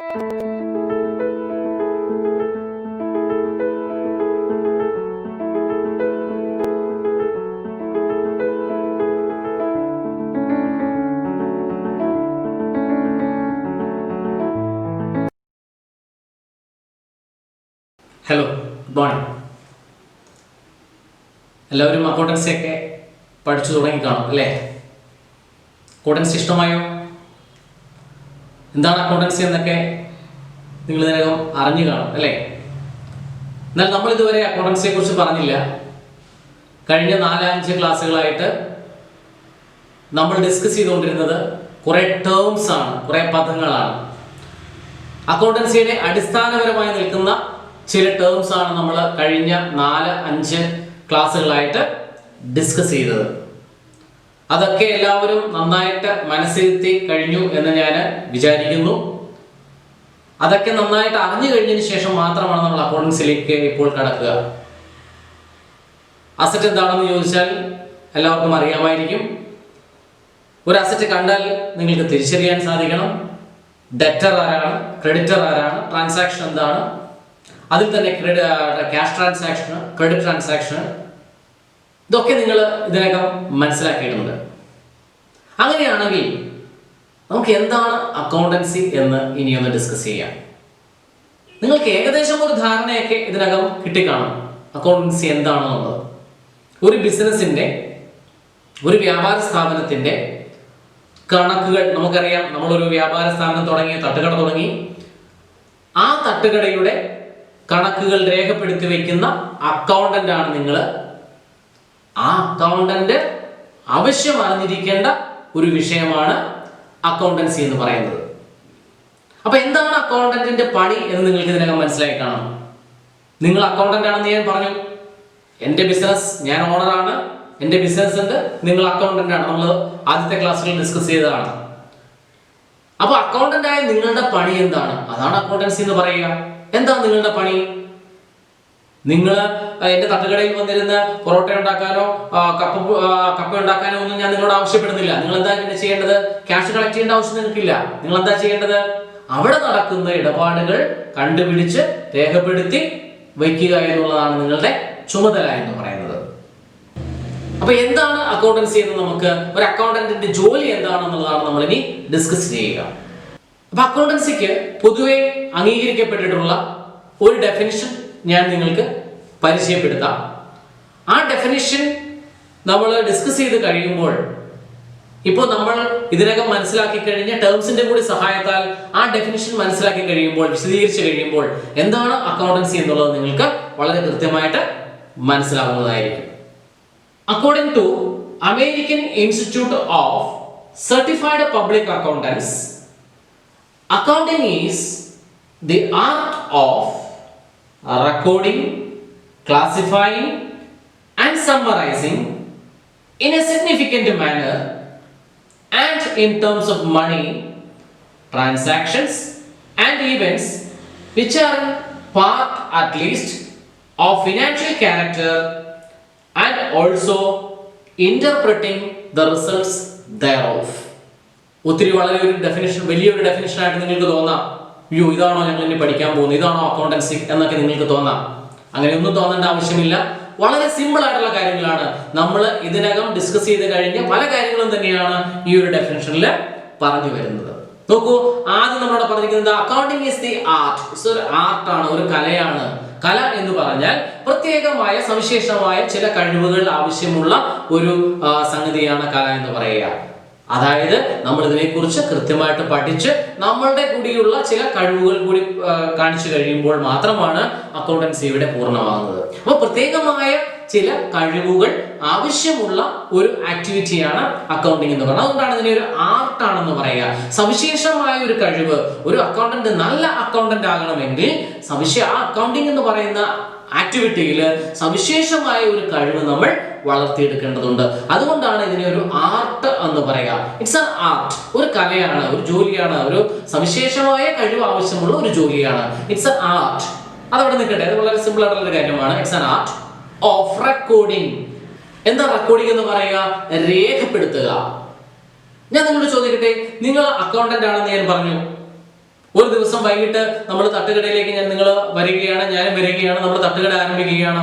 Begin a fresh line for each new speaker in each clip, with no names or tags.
Hello, good morning. എല്ലാവരും accountancy ഒക്കെ പഠിച്ചു തുടങ്ങി കാണും അല്ലേ? അക്കൗണ്ടൻസി ഇഷ്ടമായോ? എന്താണ് അക്കൗണ്ടൻസി എന്നൊക്കെ നിങ്ങൾ ഇതിനകം അറിഞ്ഞു കാണും അല്ലേ? എന്നാൽ നമ്മൾ ഇതുവരെ അക്കൗണ്ടൻസിയെ കുറിച്ച് പറഞ്ഞില്ല. കഴിഞ്ഞ 4-5 ക്ലാസ്സുകളായിട്ട് നമ്മൾ ഡിസ്കസ് ചെയ്തുകൊണ്ടിരുന്നത് കുറേ ടേംസ് ആണ്, കുറേ പദങ്ങളാണ്. അക്കൗണ്ടൻസിയുടെ അടിസ്ഥാനപരമായി നിൽക്കുന്ന ചില ടേംസ് ആണ് നമ്മൾ കഴിഞ്ഞ 4-5 ക്ലാസ്സുകളായിട്ട് ഡിസ്കസ് ചെയ്തത്. അതൊക്കെ എല്ലാവരും നന്നായിട്ട് മനസ്സിരുത്തി കഴിഞ്ഞു എന്ന് ഞാൻ വിചാരിക്കുന്നു. അതൊക്കെ നന്നായിട്ട് അറിഞ്ഞു കഴിഞ്ഞതിന് ശേഷം മാത്രമാണ് നമ്മൾ അക്കൗണ്ടൻസിയിലേക്ക് ഇപ്പോൾ കടക്കുക. അസറ്റ് എന്താണെന്ന് ചോദിച്ചാൽ എല്ലാവർക്കും അറിയാമായിരിക്കും. ഒരു അസറ്റ് കണ്ടാൽ നിങ്ങൾക്ക് തിരിച്ചറിയാൻ സാധിക്കണം. ഡെറ്റർ ആരാണ്, ക്രെഡിറ്റർ ആരാണ്, ട്രാൻസാക്ഷൻ എന്താണ്, അതിൽ തന്നെ ക്യാഷ് ട്രാൻസാക്ഷൻ, ക്രെഡിറ്റ് ട്രാൻസാക്ഷൻ, ഇതൊക്കെ നിങ്ങൾ ഇതിനകം മനസ്സിലാക്കിയിട്ടുണ്ട്. അങ്ങനെയാണെങ്കിൽ നമുക്ക് എന്താണ് അക്കൗണ്ടൻസി എന്ന് ഇനിയൊന്ന് ഡിസ്കസ് ചെയ്യാം. നിങ്ങൾക്ക് ഏകദേശം ഒരു ധാരണയൊക്കെ ഇതിനകം കിട്ടിക്കാണും അക്കൗണ്ടൻസി എന്താണെന്നുള്ളത്. ഒരു ബിസിനസിന്റെ, ഒരു വ്യാപാര സ്ഥാപനത്തിന്റെ കണക്കുകൾ നമുക്കറിയാം. നമ്മളൊരു വ്യാപാര സ്ഥാപനം തുടങ്ങി, തട്ടുകട തുടങ്ങി, ആ തട്ടുകടയുടെ കണക്കുകൾ രേഖപ്പെടുത്തി വയ്ക്കുന്ന അക്കൗണ്ടന്റ് ആണ് നിങ്ങൾ. ആ അക്കൗണ്ടന്റ് ആവശ്യം അറിഞ്ഞിരിക്കേണ്ട ഒരു വിഷയമാണ് അക്കൗണ്ടൻസി എന്ന് പറയുന്നത്. അപ്പൊ എന്താണ് അക്കൗണ്ടന്റിന്റെ പണി എന്ന് നിങ്ങൾക്ക് ഇതിനകം മനസ്സിലായി കാണാം. നിങ്ങൾ അക്കൗണ്ടന്റ് ആണെന്ന് ഞാൻ പറഞ്ഞു. എൻ്റെ ബിസിനസ്, ഞാൻ ഓണറാണ്, എൻ്റെ ബിസിനസ് ഉണ്ട്, നിങ്ങൾ അക്കൗണ്ടന്റ് ആണ്. നമ്മൾ ആദ്യത്തെ ക്ലാസ്സിൽ ഡിസ്കസ് ചെയ്തതാണ്. അപ്പൊ അക്കൗണ്ടന്റ് ആയ നിങ്ങളുടെ പണി എന്താണ്? അതാണ് അക്കൗണ്ടൻസി എന്ന് പറയുക. എന്താ നിങ്ങളുടെ പണി? നിങ്ങൾ എൻ്റെ തട്ടുകടയിൽ വന്നിരുന്ന് പൊറോട്ട ഉണ്ടാക്കാനോ കപ്പ ഉണ്ടാക്കാനോ ഒന്നും ഞാൻ നിങ്ങളോട് ആവശ്യപ്പെടുന്നില്ല. നിങ്ങൾ എന്താ ചെയ്യേണ്ടത്? ക്യാഷ് കളക്ട് ചെയ്യേണ്ട ആവശ്യം നിങ്ങൾക്കില്ല. നിങ്ങൾ എന്താ ചെയ്യേണ്ടത്? അവിടെ നടക്കുന്ന ഇടപാടുകൾ കണ്ടുപിടിച്ച് രേഖപ്പെടുത്തി വയ്ക്കുക എന്നുള്ളതാണ് നിങ്ങളുടെ ചുമതല എന്ന് പറയുന്നത്. അപ്പൊ എന്താണ് അക്കൗണ്ടൻസി എന്ന് നമുക്ക്, ഒരു അക്കൗണ്ടന്റിന്റെ ജോലി എന്താണെന്നുള്ളതാണ് നമ്മൾ ഇനി ഡിസ്കസ് ചെയ്യുക. അപ്പൊ അക്കൗണ്ടൻസിക്ക് പൊതുവെ അംഗീകരിക്കപ്പെട്ടിട്ടുള്ള ഒരു ഡെഫിനിഷൻ ഞാൻ നിങ്ങൾക്ക് പരിചയപ്പെടുത്താം. ആ ഡെഫിനിഷൻ നമ്മൾ ഡിസ്കസ് ചെയ്ത് കഴിയുമ്പോൾ, ഇപ്പോൾ നമ്മൾ ഇതിനകം മനസ്സിലാക്കി കഴിഞ്ഞ ടേംസിന്റെ കൂടി സഹായത്താൽ ആ ഡെഫിനിഷൻ മനസ്സിലാക്കി കഴിയുമ്പോൾ, വിശദീകരിച്ച് കഴിയുമ്പോൾ എന്താണ് അക്കൗണ്ടൻസി എന്നുള്ളത് നിങ്ങൾക്ക് വളരെ കൃത്യമായിട്ട് മനസ്സിലാകുന്നതായിരിക്കും. According to American Institute of Certified Public Accountants, accounting is the art of recording, classifying and summarizing in a significant manner and in terms of money, transactions and events which are part at least of financial character and also interpreting the results thereof. ഒത്തിരി വളരെ ഒരു definition, വലിയൊരു definition ആയിട്ട് നിങ്ങൾക്ക് തോന്നാം. അയ്യോ, ഇതാണോ ഞങ്ങൾ ഇനി പഠിക്കാൻ പോകുന്നത്, ഇതാണോ അക്കൗണ്ടൻസി എന്നൊക്കെ നിങ്ങൾക്ക് തോന്നാം. അങ്ങനെയൊന്നും തോന്നേണ്ട ആവശ്യമില്ല. വളരെ സിമ്പിൾ ആയിട്ടുള്ള കാര്യങ്ങളാണ്. നമ്മൾ ഇതിനകം ഡിസ്കസ് ചെയ്ത് കഴിഞ്ഞ പല കാര്യങ്ങളും തന്നെയാണ് ഈ ഒരു ഡെഫിനിഷനിൽ പറഞ്ഞു വരുന്നത്. നോക്കൂ, ആദ്യം നമ്മളോട് പറഞ്ഞിരിക്കുന്നത് accounting is the art. It's ഒരു ആർട്ടാണ്, ഒരു കലയാണ്. കല എന്ന് പറഞ്ഞാൽ പ്രത്യേകമായ സവിശേഷമായ ചില കഴിവുകൾ ആവശ്യമുള്ള ഒരു സംഗതിയാണ് കല എന്ന് പറയുക. അതായത് നമ്മൾ ഇതിനെക്കുറിച്ച് കൃത്യമായിട്ട് പഠിച്ച് നമ്മളുടെ കൂടിയുള്ള ചില കഴിവുകൾ കൂടി കാണിച്ചു കഴിയുമ്പോൾ മാത്രമാണ് അക്കൗണ്ടൻസി ഇവിടെ പൂർണ്ണമാകുന്നത്. അപ്പോൾ പ്രത്യേകമായ ചില കഴിവുകൾ ആവശ്യമുള്ള ഒരു ആക്ടിവിറ്റിയാണ് അക്കൗണ്ടിങ് എന്ന് പറയുന്നത്. അതുകൊണ്ടാണ് ഇതിനെ ഒരു ആർട്ടാണെന്ന് പറയുക. സവിശേഷമായ ഒരു കഴിവ്, ഒരു അക്കൗണ്ടന്റ് നല്ല അക്കൗണ്ടന്റ് ആകണമെങ്കിൽ ആ അക്കൗണ്ടിങ് എന്ന് പറയുന്ന ആക്ടിവിറ്റിയിൽ സവിശേഷമായ ഒരു കഴിവ് നമ്മൾ വളർത്തിയെടുക്കേണ്ടതുണ്ട്. അതുകൊണ്ടാണ് ഇതിനെ ഒരു ആർട്ട് എന്ന് പറയുക. ഇറ്റ്സ് ആൻ ആർട്ട്, ഒരു കലയാണ്, ഒരു ജോലിയാണ്, ഒരു സവിശേഷമായ കഴിവ് ആവശ്യമുള്ള ഒരു ജോലിയാണ്. It's an art. അതവിടെ നിൽക്കട്ടെ, അത് വളരെ സിമ്പിൾ ആയിട്ടുള്ള ഒരു കാര്യമാണ്. It's an art of recording. എന്താ റെക്കോർഡിംഗ് എന്ന് പറയുക? രേഖപ്പെടുത്തുക. ഞാൻ നിങ്ങളോട് ചോദിക്കട്ടെ, നിങ്ങൾ അക്കൗണ്ടന്റ് ആണെന്ന് ഞാൻ പറഞ്ഞു. ഒരു ദിവസം വൈകിട്ട് നമ്മൾ തട്ടുകടയിലേക്ക് നിങ്ങൾ വരികയാണ്, ഞാനും വരികയാണ്, നമ്മൾ തട്ടുകട ആരംഭിക്കുകയാണ്.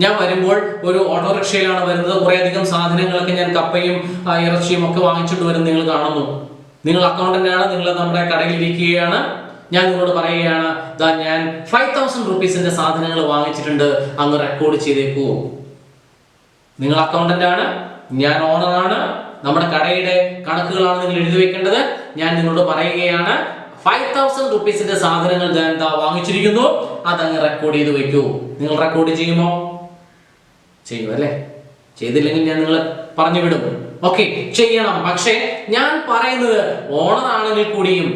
ഞാൻ വരുമ്പോൾ ഒരു ഓട്ടോറിക്ഷയിലാണ് വരുന്നത്. കുറേയധികം സാധനങ്ങളൊക്കെ ഞാൻ കപ്പയും ഇറച്ചിയും ഒക്കെ വാങ്ങിച്ചുകൊണ്ട് വരുന്നത് നിങ്ങൾ കാണുന്നു. നിങ്ങൾ അക്കൗണ്ടന്റ് ആണ്, നിങ്ങൾ നമ്മുടെ കടയിൽ ഇരിക്കുകയാണ്. ഞാൻ നിങ്ങളോട് പറയുകയാണ്, ഞാൻ 5000 റുപ്പീസിന്റെ സാധനങ്ങൾ വാങ്ങിച്ചിട്ടുണ്ട്, അങ്ങ് റെക്കോർഡ് ചെയ്തേക്കൂ. നിങ്ങൾ അക്കൗണ്ടന്റ് ആണ്, ഞാൻ ഓണറാണ്, നമ്മുടെ കടയുടെ കണക്കുകളാണ് നിങ്ങൾ എഴുതി വെക്കേണ്ടത്. ഞാൻ നിങ്ങളോട് പറയുകയാണ്, 5000 റുപ്പീസിന്റെ സാധനങ്ങൾ വാങ്ങിച്ചിരിക്കുന്നു, അതങ്ങ് റെക്കോർഡ് ചെയ്ത് വെക്കൂ. നിങ്ങൾ റെക്കോർഡ് ചെയ്യുമോ? ചെയ്യും അല്ലേ? ചെയ്തില്ലെങ്കിൽ ഞാൻ നിങ്ങളെ പറഞ്ഞു വിടും. ഓക്കെ, ചെയ്യണം. പക്ഷേ ഞാൻ പറയുന്നത് ഓണർ ആണെങ്കിൽ കൂടിയും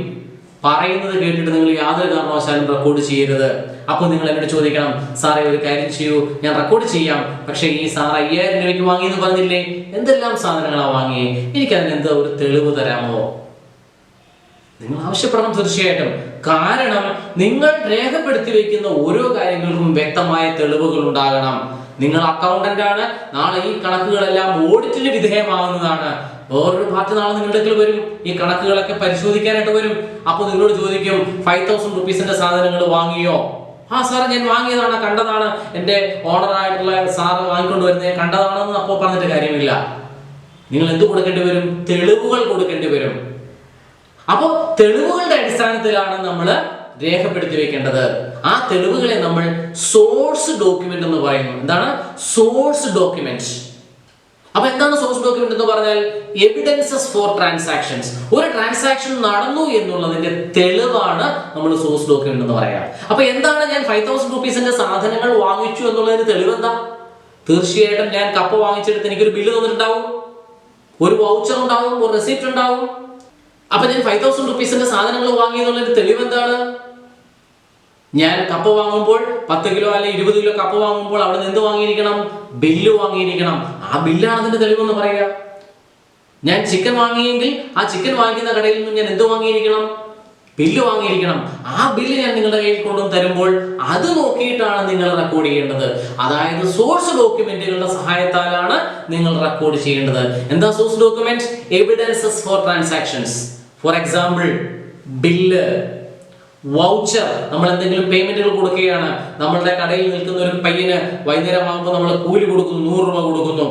പറയുന്നത് കേട്ടിട്ട് നിങ്ങൾ യാതൊരു കാരണവശാലും റെക്കോർഡ് ചെയ്യരുത്. അപ്പോൾ നിങ്ങൾ എന്നോട് ചോദിക്കണം, സാറേ ഒരു കാര്യം ചെയ്യൂ, ഞാൻ റെക്കോർഡ് ചെയ്യാം, പക്ഷേ ഈ സാർ 5000 രൂപയ്ക്ക് വാങ്ങിയെന്ന് പറഞ്ഞില്ലേ, എന്തെല്ലാം സാധനങ്ങളാണ് വാങ്ങിയേ, എനിക്കതിന് എന്താ ഒരു തെളിവ് തരാമോ? നിങ്ങൾ ആവശ്യപ്പെടണം തീർച്ചയായിട്ടും. കാരണം നിങ്ങൾ രേഖപ്പെടുത്തി വെക്കുന്ന ഓരോ കാര്യങ്ങൾക്കും വ്യക്തമായ തെളിവുകൾ ഉണ്ടാകണം. നിങ്ങൾ അക്കൗണ്ടന്റ് ആണ്, നാളെ ഈ കണക്കുകളെല്ലാം ഓഡിറ്റിന് വിധേയമാകുന്നതാണ്. വേറൊരു പാർട്ടി നാളെ നിങ്ങളുടെ അടുക്കൽ വരും, ഈ കണക്കുകളൊക്കെ പരിശോധിക്കാനായിട്ട് വരും. അപ്പോൾ നിങ്ങളോട് ചോദിക്കും, 5000 റുപ്പീസിന്റെ സാധനങ്ങൾ വാങ്ങിയോ? ആ സാറ് ഞാൻ വാങ്ങിയതാണ്, കണ്ടതാണ്, എൻ്റെ ഓണറായിട്ടുള്ള സാറ് വാങ്ങിക്കൊണ്ട് വരുന്നത് കണ്ടതാണെന്ന് അപ്പോൾ പറഞ്ഞിട്ട് കാര്യമില്ല. നിങ്ങൾ എന്ത് കൊടുക്കേണ്ടി വരും? തെളിവുകൾ കൊടുക്കേണ്ടി വരും. അപ്പോൾ തെളിവുകളുടെ അടിസ്ഥാനത്തിലാണ് നമ്മൾ രേഖപ്പെടുത്തി വെക്കേണ്ടത്. ആ തെളിവുകളെ നമ്മൾ സോഴ്സ് ഡോക്യുമെന്റ് എന്ന് പറയുന്നു. എന്താണ് സോഴ്സ് ഡോക്യുമെന്റ്? അപ്പൊ എന്താണ് സോഴ്സ് ഡോക്യുമെന്റ് എന്ന് പറഞ്ഞാൽ? Evidences for transactions. ഒരു ട്രാൻസാക്ഷൻ നടന്നു എന്നുള്ളതിന്റെ തെളിവാണ് നമ്മൾ സോഴ്സ് ഡോക്യുമെന്റ് എന്ന് പറയാം. അപ്പൊ എന്താണ് ഞാൻ 5000 റുപ്പീസിന്റെ സാധനങ്ങൾ വാങ്ങിച്ചു എന്നുള്ളതിന് തെളിവെന്താ? തീർച്ചയായിട്ടും ഞാൻ കപ്പ വാങ്ങിച്ചെടുത്ത് എനിക്കൊരു ബില്ല് തന്നിട്ടുണ്ടാവും, ഒരു വൗച്ചർ ഉണ്ടാവും, ഒരു റെസിപ്റ്റ് ഉണ്ടാവും. അപ്പൊ ഞാൻ 5000 റുപ്പീസിന്റെ സാധനങ്ങൾ വാങ്ങിയെന്നുള്ളതിന് തെളിവെന്താണ്? ഞാൻ കപ്പ വാങ്ങുമ്പോൾ 10 കിലോ അല്ലെങ്കിൽ 20 കിലോ കപ്പ വാങ്ങുമ്പോൾ അവിടെ നിന്ന് എന്ത് വാങ്ങിയിരിക്കണം? ബില്ല് വാങ്ങിയിരിക്കണം. ആ ബില്ലാണ് അതിന്റെ തെളിവെന്ന് പറയുക. ഞാൻ ചിക്കൻ വാങ്ങിയെങ്കിൽ ആ ചിക്കൻ വാങ്ങിക്കുന്ന കടയിൽ നിന്ന് ഞാൻ എന്ത് വാങ്ങിയിരിക്കണം? ബില്ല് വാങ്ങിയിരിക്കണം. ആ ബില്ല് ഞാൻ നിങ്ങളുടെ കയ്യിൽ കൊണ്ടുവന്ന് തരുമ്പോൾ അത് നോക്കിയിട്ടാണ് നിങ്ങൾ റെക്കോർഡ് ചെയ്യേണ്ടത്. അതായത് സോഴ്സ് ഡോക്യുമെന്റുകളുടെ സഹായത്താലാണ് നിങ്ങൾ റെക്കോർഡ് ചെയ്യേണ്ടത്. എന്താ source document? Evidences for transactions. For example, bill, voucher. നമ്മൾ എന്തെങ്കിലും പേയ്മെന്റുകൾ കൊടുക്കുകയാണ്. നമ്മളുടെ കടയിൽ നിൽക്കുന്ന ഒരു പയ്യന് വൈകുന്നേരം ആകുമ്പോൾ നമ്മൾ കൂലി കൊടുക്കുന്നു, 100 രൂപ കൊടുക്കുന്നു.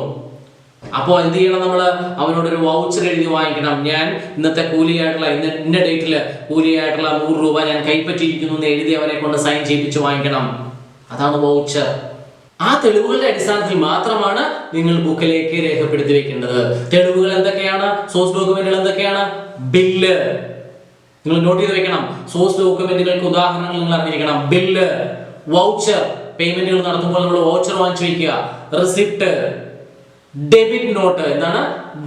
അപ്പോൾ എന്ത് ചെയ്യണം? നമ്മൾ അവനോടൊരു വൗച്ചർ എഴുതി വാങ്ങിക്കണം. ഞാൻ ഇന്നത്തെ കൂലിയായിട്ടുള്ള ഇന്ന ഡേറ്റില് കൂലിയായിട്ടുള്ള 100 രൂപ ഞാൻ കൈപ്പറ്റിയിരിക്കുന്നു എന്ന് എഴുതി അവനെ കൊണ്ട് സൈൻ ചെയ്യിപ്പിച്ച് വാങ്ങിക്കണം. അതാണ് വൗച്ചർ. ആ തെളിവുകളുടെ അടിസ്ഥാനത്തിൽ മാത്രമാണ് നിങ്ങൾ ബുക്കിലേക്ക് രേഖപ്പെടുത്തി വെക്കേണ്ടത്. തെളിവുകൾ എന്തൊക്കെയാണ്? സോഴ്സ് ഡോക്യുമെന്റുകൾ എന്തൊക്കെയാണ്? ബില്ല്. നിങ്ങൾ നോട്ട് ചെയ്ത് വെക്കണം. സോഴ്സ് ഡോക്യുമെന്റുകൾക്ക് ഉദാഹരണങ്ങൾ നിങ്ങൾ അറിഞ്ഞിരിക്കണം. ബില്ല്, വൗച്ചർ, പേയ്മെന്റുകൾ നടത്തുമ്പോൾ നമ്മൾ വൗച്ചർ വാങ്ങിച്ചു വെക്കുക. Receipt, debit not. എന്താണ്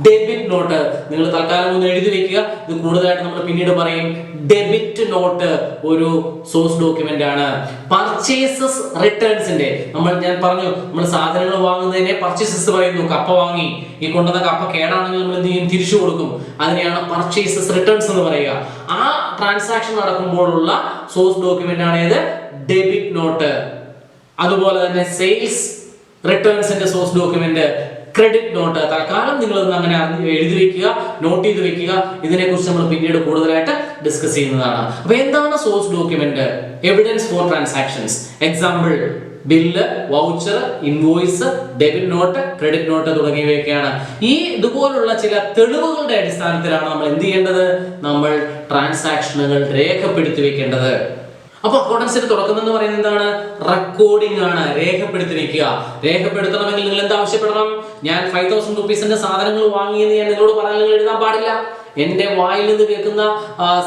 ഡെബിറ്റ് നോട്ട്? നിങ്ങൾ തൽക്കാലം ഒന്ന് എഴുതി വെക്കുക. ഇത് കൂടുതലായിട്ട് നമ്മൾ പിന്നീട് പറയും. ഡെബിറ്റ് നോട്ട് ഒരു സോഴ്സ് ഡോക്യുമെന്റ് ആണ്. പർച്ചേസസ് റിട്ടേൺസിന്റെ ഞാൻ പറഞ്ഞു, നമ്മൾ സാധനങ്ങൾ വാങ്ങുന്നതിനെ പർച്ചേസസ് പറയുന്നു. കപ്പ വാങ്ങി, ഈ കൊണ്ടുവന്ന കപ്പ കേടാണെങ്കിൽ നമ്മൾ എന്ത് ചെയ്യും? തിരിച്ചു കൊടുക്കും. അതിനെയാണ് പർച്ചേസസ് റിട്ടേൺസ് എന്ന് പറയുക. ആ ട്രാൻസാക്ഷൻ നടക്കുമ്പോഴുള്ള സോഴ്സ് ഡോക്യുമെന്റ് ആണ് ഏത്? Debit note. അതുപോലെ തന്നെ സെയിൽസ് റിട്ടേൺസിന്റെ സോഴ്സ് ഡോക്യുമെന്റ് ക്രെഡിറ്റ് നോട്ട്. തൽക്കാലം നിങ്ങളൊന്ന് അങ്ങനെ എഴുതി വെക്കുക, നോട്ട് ചെയ്ത് വെക്കുക. ഇതിനെക്കുറിച്ച് നമ്മൾ പിന്നീട് കൂടുതലായിട്ട് ഡിസ്കസ് ചെയ്യുന്നതാണ്. അപ്പൊ എന്താണ് source document? Evidence for transactions. Example, bill, voucher, invoice, debit note, credit note തുടങ്ങിയവയൊക്കെയാണ്. ഇതുപോലുള്ള ചില തെളിവുകളുടെ അടിസ്ഥാനത്തിലാണ് നമ്മൾ എന്ത് ചെയ്യേണ്ടത്? നമ്മൾ ട്രാൻസാക്ഷനുകൾ രേഖപ്പെടുത്തി വെക്കേണ്ടത്. അപ്പൊ അക്കൗണ്ടൻസിന്റെ തുടക്കം എന്ന് പറയുന്നത് എന്താണ്? റെക്കോർഡിംഗ് ആണ്. രേഖപ്പെടുത്തി വെക്കുക. രേഖപ്പെടുത്തണമെങ്കിൽ നിങ്ങൾ എന്ത് ആവശ്യപ്പെടണം? ഞാൻ 5000 റുപ്പീസിന്റെ സാധനങ്ങൾ വാങ്ങിയെന്ന് ഞാൻ നിങ്ങളോട് പറഞ്ഞാൽ നിങ്ങൾ എഴുതാൻ പാടില്ല. എന്റെ വായിൽ നിന്ന് കേൾക്കുന്ന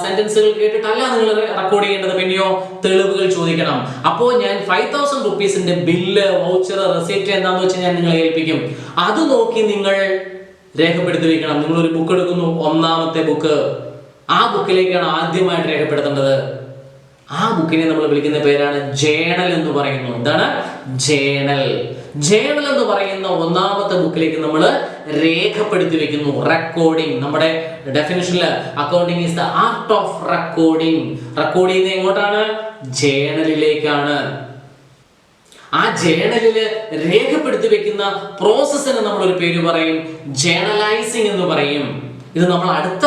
സെന്റൻസുകൾ കേട്ടിട്ടല്ല നിങ്ങൾ റെക്കോർഡ് ചെയ്യേണ്ടത്. പിന്നെയോ തെളിവുകൾ ചോദിക്കണം. അപ്പോൾ ഞാൻ 5000 റുപ്പീസിന്റെ ബില്ല്, വൗച്ചർ, റെസിപ്റ്റ് എന്താന്ന് വെച്ചാൽ ഞാൻ നിങ്ങളെ ഏൽപ്പിക്കും. അത് നോക്കി നിങ്ങൾ രേഖപ്പെടുത്തി വെക്കണം. നിങ്ങൾ ഒരു ബുക്ക് എടുക്കുന്നു, ഒന്നാമത്തെ ബുക്ക്, ആ ബുക്കിലേക്കാണ് ആദ്യമായിട്ട് രേഖപ്പെടുത്തേണ്ടത്. ആ ബുക്കിനെ നമ്മൾ വിളിക്കുന്ന പേരാണ് ജേണൽ എന്ന് പറയുന്നു. എന്താണ് ജേണൽ? ജേണൽ എന്ന് പറയുന്ന ഒന്നാമത്തെ ബുക്കിലേക്ക് നമ്മൾ രേഖപ്പെടുത്തി വെക്കുന്നു. റെക്കോർഡിംഗ്. നമ്മുടെ ഡെഫിനിഷനിൽ accounting is the art of recording. Record ചെയ്യുന്നത് എങ്ങോട്ടാണ്? ജേണലിലേക്കാണ്. ആ ജേണലിൽ രേഖപ്പെടുത്തി വെക്കുന്ന പ്രോസസ്സിന് നമ്മൾ ഒരു പേര് പറയും, ജേണലൈസിംഗ് എന്ന് പറയും. ഇത് നമ്മൾ അടുത്ത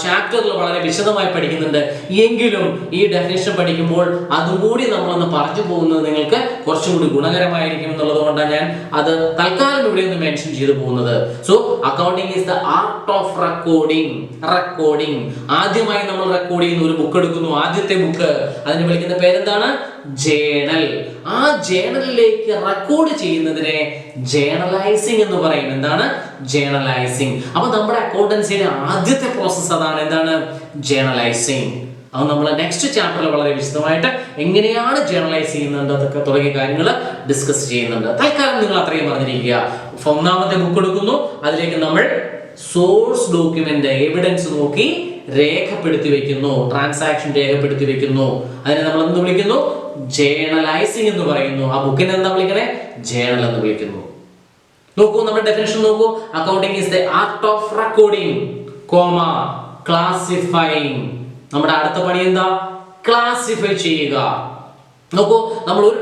ചാപ്റ്ററിൽ വളരെ വിശദമായി പഠിക്കുന്നുണ്ട്. എങ്കിലും ഈ ഡെഫിനിഷൻ പഠിക്കുമ്പോൾ അതും കൂടി നമ്മളൊന്ന് പറഞ്ഞു പോകുന്നത് നിങ്ങൾക്ക് കുറച്ചും കൂടി ഗുണകരമായിരിക്കും എന്നുള്ളത് കൊണ്ടാണ് ഞാൻ അത് തൽക്കാലം ഇവിടെ ഒന്ന് മെൻഷൻ ചെയ്തു പോകുന്നത്. So accounting is the art of recording. ആദ്യമായി നമ്മൾ റെക്കോർഡ് ചെയ്യുന്ന ഒരു ബുക്ക് എടുക്കുന്നു. ആദ്യത്തെ ബുക്ക്, അതിന് വിളിക്കുന്ന പേരെന്താണ്? ജേണൽ. ആ ജേണലിലേക്ക് റെക്കോർഡ് ചെയ്യുന്നതിനെ ജേണലൈസിംഗ് എന്ന് പറയും. എന്താണ് ജേണലൈസിംഗ്? അപ്പൊ നമ്മുടെ അക്കൗണ്ടൻസിയുടെ ആദ്യത്തെ പ്രോസസ് അതാണ്. എന്താണ് ജേണലൈസിംഗ്? അത് നമ്മൾ നെക്സ്റ്റ് ചാപ്റ്ററിൽ വളരെ വിശദമായിട്ട് എങ്ങനെയാണ് ജേണലൈസ് ചെയ്യുന്നത് അതൊക്കെ തുടങ്ങിയ കാര്യങ്ങൾ ഡിസ്കസ് ചെയ്യുന്നുണ്ട്. തൽക്കാലം നിങ്ങൾ അത്രയും പറഞ്ഞിരിക്കുക. ഒന്നാമത്തെ ബുക്ക് എടുക്കുന്നു, അതിലേക്ക് നമ്മൾ സോഴ്സ് ഡോക്യുമെന്റ് എവിഡൻസ് നോക്കി രേഖപ്പെടുത്തി വെക്കുന്നു, ട്രാൻസാക്ഷൻ രേഖപ്പെടുത്തി വെക്കുന്നു. അതിനെ നമ്മൾ എന്ത് വിളിക്കുന്നു? ജേണലൈസിംഗ് എന്ന് പറയുന്നു. ആ ബുക്കിനെ എന്താ വിളിക്കണേ? ജേണൽ എന്ന് വിളിക്കുന്നു. നോക്കൂ, നമ്മുടെ ഡെഫിനിഷൻ നോക്കൂ. Accounting is the art of recording, classifying. നമ്മുടെ അടുത്ത പണി എന്താ? ക്ലാസിഫൈ ചെയ്യുക. നോക്കൂ, നമ്മൾ ഒരു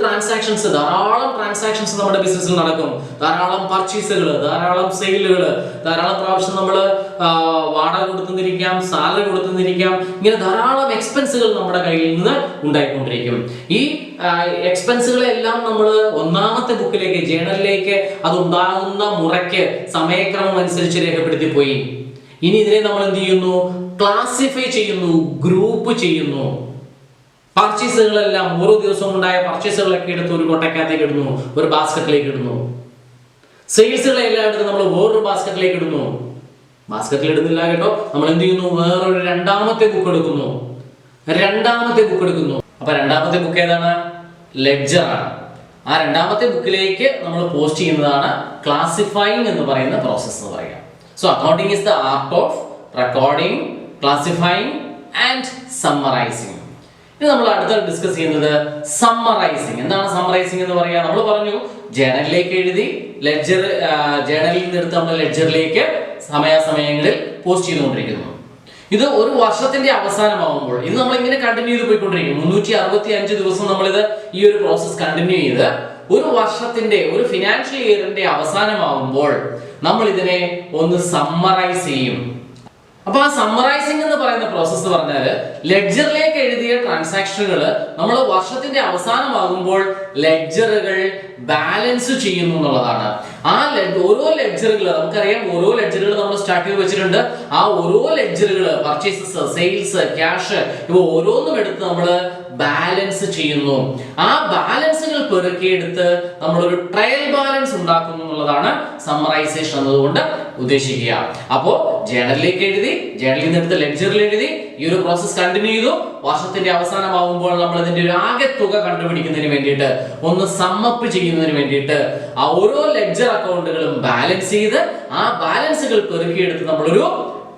ധാരാളം ട്രാൻസാക്ഷൻസ് നമ്മുടെ ബിസിനസ്സിൽ നടക്കും. ധാരാളം പർച്ചേസുകൾ, ധാരാളം സെയിലുകൾ, ധാരാളം പ്രാവശ്യം നമ്മൾ വാടക കൊടുത്തുന്നിരിക്കാം, സാലറി കൊടുത്തുന്നിരിക്കാം. ഇങ്ങനെ ധാരാളം എക്സ്പെൻസുകൾ നമ്മുടെ കയ്യിൽ നിന്ന് ഉണ്ടായിക്കൊണ്ടിരിക്കും. ഈ എക്സ്പെൻസുകളെല്ലാം നമ്മൾ ഒന്നാമത്തെ ബുക്കിലേക്ക്, ജേണലിലേക്ക് അത് ഉണ്ടാകുന്ന മുറയ്ക്ക് സമയക്രമം അനുസരിച്ച് രേഖപ്പെടുത്തി പോയി. ഇനി ഇതിനെ നമ്മൾ എന്ത് ചെയ്യുന്നു? ക്ലാസിഫൈ ചെയ്യുന്നു, ഗ്രൂപ്പ് ചെയ്യുന്നു. പർച്ചേസുകളെല്ലാം ഓരോ ദിവസവും ഉണ്ടായ പർച്ചേസുകളൊക്കെ എടുത്ത് ഒരു കൊട്ടക്കകത്തേക്ക് ഇടുന്നു, ഒരു ബാസ്ക്കറ്റിലേക്ക് ഇടുന്നു. സെയിൽസുകളെല്ലാം എടുത്ത് നമ്മൾ വേറൊരു ബാസ്ക്കറ്റിലേക്ക് ഇടുന്നു. ബാസ്ക്കറ്റിൽ ഇടുന്നില്ല കേട്ടോ, നമ്മൾ എന്ത് ചെയ്യുന്നു? വേറൊരു രണ്ടാമത്തെ ബുക്ക് എടുക്കുന്നു. അപ്പൊ രണ്ടാമത്തെ ബുക്ക് ഏതാണ്? ലെഡ്ജർ ആണ്. ആ രണ്ടാമത്തെ ബുക്കിലേക്ക് നമ്മൾ പോസ്റ്റ് ചെയ്യുന്നതാണ് ക്ലാസിഫൈയിങ് എന്ന് പറയുന്ന പ്രോസസ് എന്ന് പറയുക. So accounting is the art of recording, classifying and summarising. ഇനി നമ്മൾ അടുത്ത ഡിസ്കസ് ചെയ്യുന്നത് സമ്മറൈസിംഗ്. എന്താണ് സമ്മറൈസിംഗ് എന്ന് പറയുക? നമ്മൾ പറഞ്ഞു ജേണലിലേക്ക് എഴുതി ജേണലിൽ നിന്ന് എടുത്ത് നമ്മൾ ലെഡ്ജറിലേക്ക് സമയാസമയങ്ങളിൽ പോസ്റ്റ് ചെയ്തുകൊണ്ടിരിക്കുന്നു. ഇത് ഒരു വർഷത്തിന്റെ അവസാനമാകുമ്പോൾ ഇത് നമ്മൾ ഇങ്ങനെ കണ്ടിന്യൂ ചെയ്ത് പോയിക്കൊണ്ടിരിക്കും. 365 ദിവസം നമ്മളിത് ഈ ഒരു പ്രോസസ് കണ്ടിന്യൂ ചെയ്ത് ഒരു വർഷത്തിന്റെ, ഒരു ഫിനാൻഷ്യൽ ഇയറിന്റെ അവസാനമാകുമ്പോൾ നമ്മൾ ഇതിനെ ഒന്ന് സമ്മറൈസ് ചെയ്യും. അപ്പൊ ആ സമ്മറൈസിംഗ് എന്ന് പറയുന്ന പ്രോസസ് പറഞ്ഞാൽ ലെഡ്ജറിലേക്ക് എഴുതിയ ട്രാൻസാക്ഷനുകൾ നമ്മൾ വർഷത്തിന്റെ അവസാനമാകുമ്പോൾ ലെഡ്ജറുകൾ ബാലൻസ് ചെയ്യുന്നു എന്നുള്ളതാണ്. ആ ഓരോ ലെഡ്ജറുകൾ നമുക്കറിയാം, ഓരോ ലെഡ്ജറുകൾ നമ്മൾ സ്റ്റാർട്ട് ചെയ്ത് വെച്ചിട്ടുണ്ട്. ആ ഓരോ ലെഡ്ജറുകൾ പർച്ചേസസ്, സെയിൽസ്, ക്യാഷ് ഇവ ഓരോന്നും എടുത്ത് നമ്മൾ ബാലൻസ് ചെയ്യുന്നു. ആ ബാലൻസുകൾ പെറുക്കിയെടുത്ത് നമ്മളൊരു ട്രയൽ ബാലൻസ് ഉണ്ടാക്കുന്നു എന്നുള്ളതാണ് സമ്മറൈസേഷൻ എന്നതുകൊണ്ട് ഉദ്ദേശിക്കുക. അപ്പോ ജേണലിലേക്ക് എഴുതി, ജേണലിൽ നിന്ന് എടുത്ത് ലെഡ്ജറിൽ എഴുതി, ഈ ഒരു പ്രോസസ് കണ്ടിന്യൂ ചെയ്തു. വർഷത്തിന്റെ അവസാനമാകുമ്പോൾ നമ്മൾ ഇതിന്റെ ഒരു ആകെ തുക കണ്ടുപിടിക്കുന്നതിന് വേണ്ടിയിട്ട്, ഒന്ന് സമ്മപ്പ് ചെയ്യുന്നതിന് വേണ്ടിയിട്ട് ആ ഓരോ ലെഡ്ജർ അക്കൗണ്ടുകളും ബാലൻസ് ചെയ്ത് ആ ബാലൻസുകൾ പെറുക്കിയെടുത്ത് നമ്മളൊരു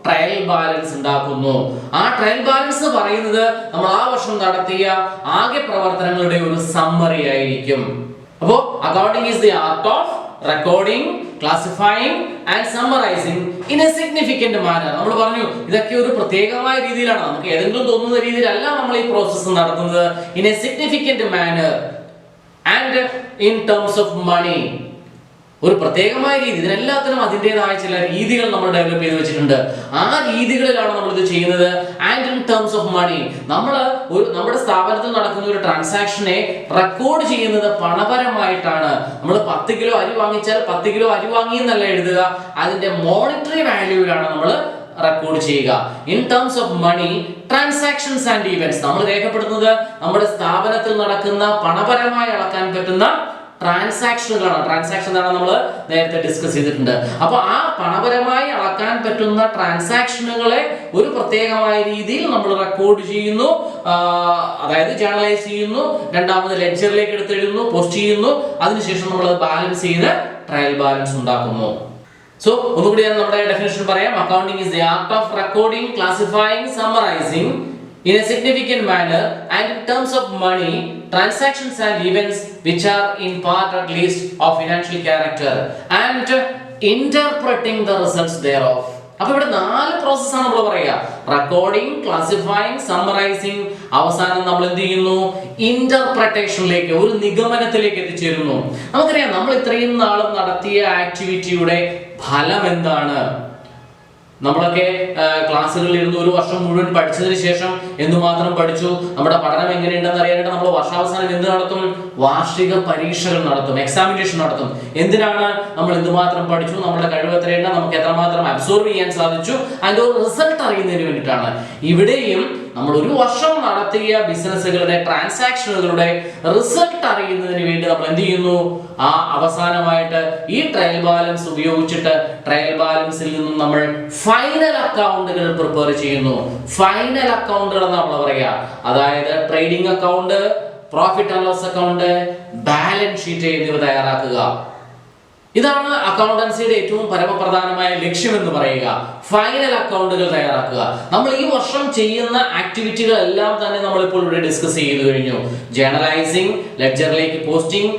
ട്രയൽ ബാലൻസ് ഉണ്ടാക്കുന്നു. ആ ട്രയൽ ബാലൻസ് എന്ന് പറയുന്നത് നമ്മൾ ആ വർഷം നടത്തിയ ആകെ പ്രവർത്തനങ്ങളുടെ ഒരു സമ്മറി ആയിരിക്കും. അപ്പോൾ accounting is the art of recording, classifying and summarising in a significant manner. നമ്മൾ പറഞ്ഞു ഇതൊക്കെ ഒരു പ്രത്യേകമായ രീതിയിലാണ്, നമുക്ക് ഏതെങ്കിലും തോന്നുന്ന രീതിയിലല്ല നമ്മൾ ഈ പ്രോസസ്സ് നടത്തുന്നത്. In a significant manner and in terms of money. ഒരു പ്രത്യേകമായ രീതി, ഇതിനെല്ലാത്തിനും അതിൻ്റെതായ ചില രീതികൾ നമ്മൾ ഡെവലപ്പ് ചെയ്ത് വെച്ചിട്ടുണ്ട്. ആ രീതികളിലാണ് നമ്മൾ ഇത് ചെയ്യുന്നത്. And in terms of money, നമ്മുടെ സ്ഥാപനത്തിൽ നടക്കുന്ന ഒരു ട്രാൻസാക്ഷനെ റെക്കോർഡ് ചെയ്യുന്നത് പണപരമായിട്ടാണ്. നമ്മൾ 10 കിലോ അരി വാങ്ങിച്ചാൽ 10 കിലോ അരി വാങ്ങി എന്നല്ല എഴുതുക, അതിന്റെ മോണിറ്ററി വാല്യൂവിലാണ് നമ്മൾ റെക്കോർഡ് ചെയ്യുക. In terms of money, transactions and events, നമ്മൾ രേഖപ്പെടുത്തുന്നത് നമ്മുടെ സ്ഥാപനത്തിൽ നടക്കുന്ന പണപരമായി അളക്കാൻ പറ്റുന്ന ട്രാൻസാക്ഷനുകളാണ്. ട്രാൻസാക്ഷൻ ആണ് നമ്മൾ നേരത്തെ ഡിസ്കസ് ചെയ്തിട്ടുണ്ട്. അപ്പൊ ആ പണപരമായി അളക്കാൻ പറ്റുന്ന ട്രാൻസാക്ഷനുകളെ ഒരു പ്രത്യേകമായ രീതിയിൽ നമ്മൾ റെക്കോർഡ് ചെയ്യുന്നു, അതായത് ജേർണലൈസ് ചെയ്യുന്നു. രണ്ടാമത് ലെഡ്ജറിലേക്ക് എടുത്തെഴുതുന്നു, പോസ്റ്റ് ചെയ്യുന്നു. അതിനുശേഷം നമ്മൾ ബാലൻസ് ചെയ്ത് ട്രയൽ ബാലൻസ് ഉണ്ടാക്കുന്നു. സോ ഒന്നുകൂടി ഞാൻ നമ്മുടെ ഡെഫിനിഷൻ പറയാം. Accounting is the art of recording, classifying, summarising in a significant manner and in terms of money, transactions and events which are in part at least of financial character and interpreting the results thereof. അപ്പോൾ ഇവിടെ 4 പ്രോസസ്സാണ് നമ്മൾ പറയുക. Recording, classifying, summarising. അവസാനം നമ്മൾ എന്ത് ചെയ്യുന്നു? ഇന്റർപ്രിട്ടേഷനിലേക്ക്, ഒരു നിഗമനത്തിലേക്ക് എത്തിച്ചേരുന്നു. നമുക്കറിയാം നമ്മൾ ഇത്രയും നാളും നടത്തിയ ആക്ടിവിറ്റിയുടെ ഫലം എന്താണ്? നമ്മളൊക്കെ ക്ലാസ്സുകളിൽ ഇരുന്ന് ഒരു വർഷം മുഴുവൻ പഠിച്ചതിന് ശേഷം എന്തുമാത്രം പഠിച്ചു, നമ്മുടെ പഠനം എങ്ങനെയുണ്ടെന്ന് അറിയാനായിട്ട് നമ്മൾ വർഷാവസാനം എന്ത് നടത്തും? വാർഷിക പരീക്ഷകൾ നടത്തും, എക്സാമിനേഷൻ നടത്തും. എന്തിനാണ്? നമ്മൾ എന്തുമാത്രം പഠിച്ചു, നമ്മുടെ കഴിവ് എത്രയുണ്ട്, നമുക്ക് എത്രമാത്രം അബ്സോർവ് ചെയ്യാൻ സാധിച്ചു, അതിന്റെ ഒരു റിസൾട്ട് അറിയുന്നതിന് വേണ്ടിയിട്ടാണ്. ഇവിടെയും നമ്മൾ ഒരു വർഷം നടത്തിയ ബിസിനസ്സുകളുടെ ട്രാൻസാക്ഷനുകളുടെ റിസൾട്ട് അറിയുന്നതിന് വേണ്ടി നമ്മൾ എന്ത് ചെയ്യുന്നു? ആ അവസാനമായിട്ട് ഈ ട്രയൽ ബാലൻസ് ഉപയോഗിച്ചിട്ട് ട്രയൽ ബാലൻസിൽ നിന്നും നമ്മൾ ഫൈനൽ അക്കൗണ്ടുകൾ പ്രിപ്പയർ ചെയ്യുന്നു. ഫൈനൽ അക്കൗണ്ടുകൾ നമ്മൾ പറയുക, അതായത് trading account, profit and loss account, balance sheet എന്നിവ തയ്യാറാക്കുക. ഇതാണ് അക്കൗണ്ടൻസിയുടെ ഏറ്റവും പരമപ്രധാനമായ ലക്ഷ്യം എന്ന് പറയുക, ഫൈനൽ അക്കൗണ്ടുകൾ തയ്യാറാക്കുക. നമ്മൾ ഈ വർഷം ചെയ്യുന്ന ആക്ടിവിറ്റികൾ എല്ലാം തന്നെ നമ്മളിപ്പോൾ ഇവിടെ ഡിസ്കസ് ചെയ്തു കഴിഞ്ഞു. ജേർണലൈസിംഗ്, ലെഡ്ജറിലേക്ക് പോസ്റ്റിംഗ്,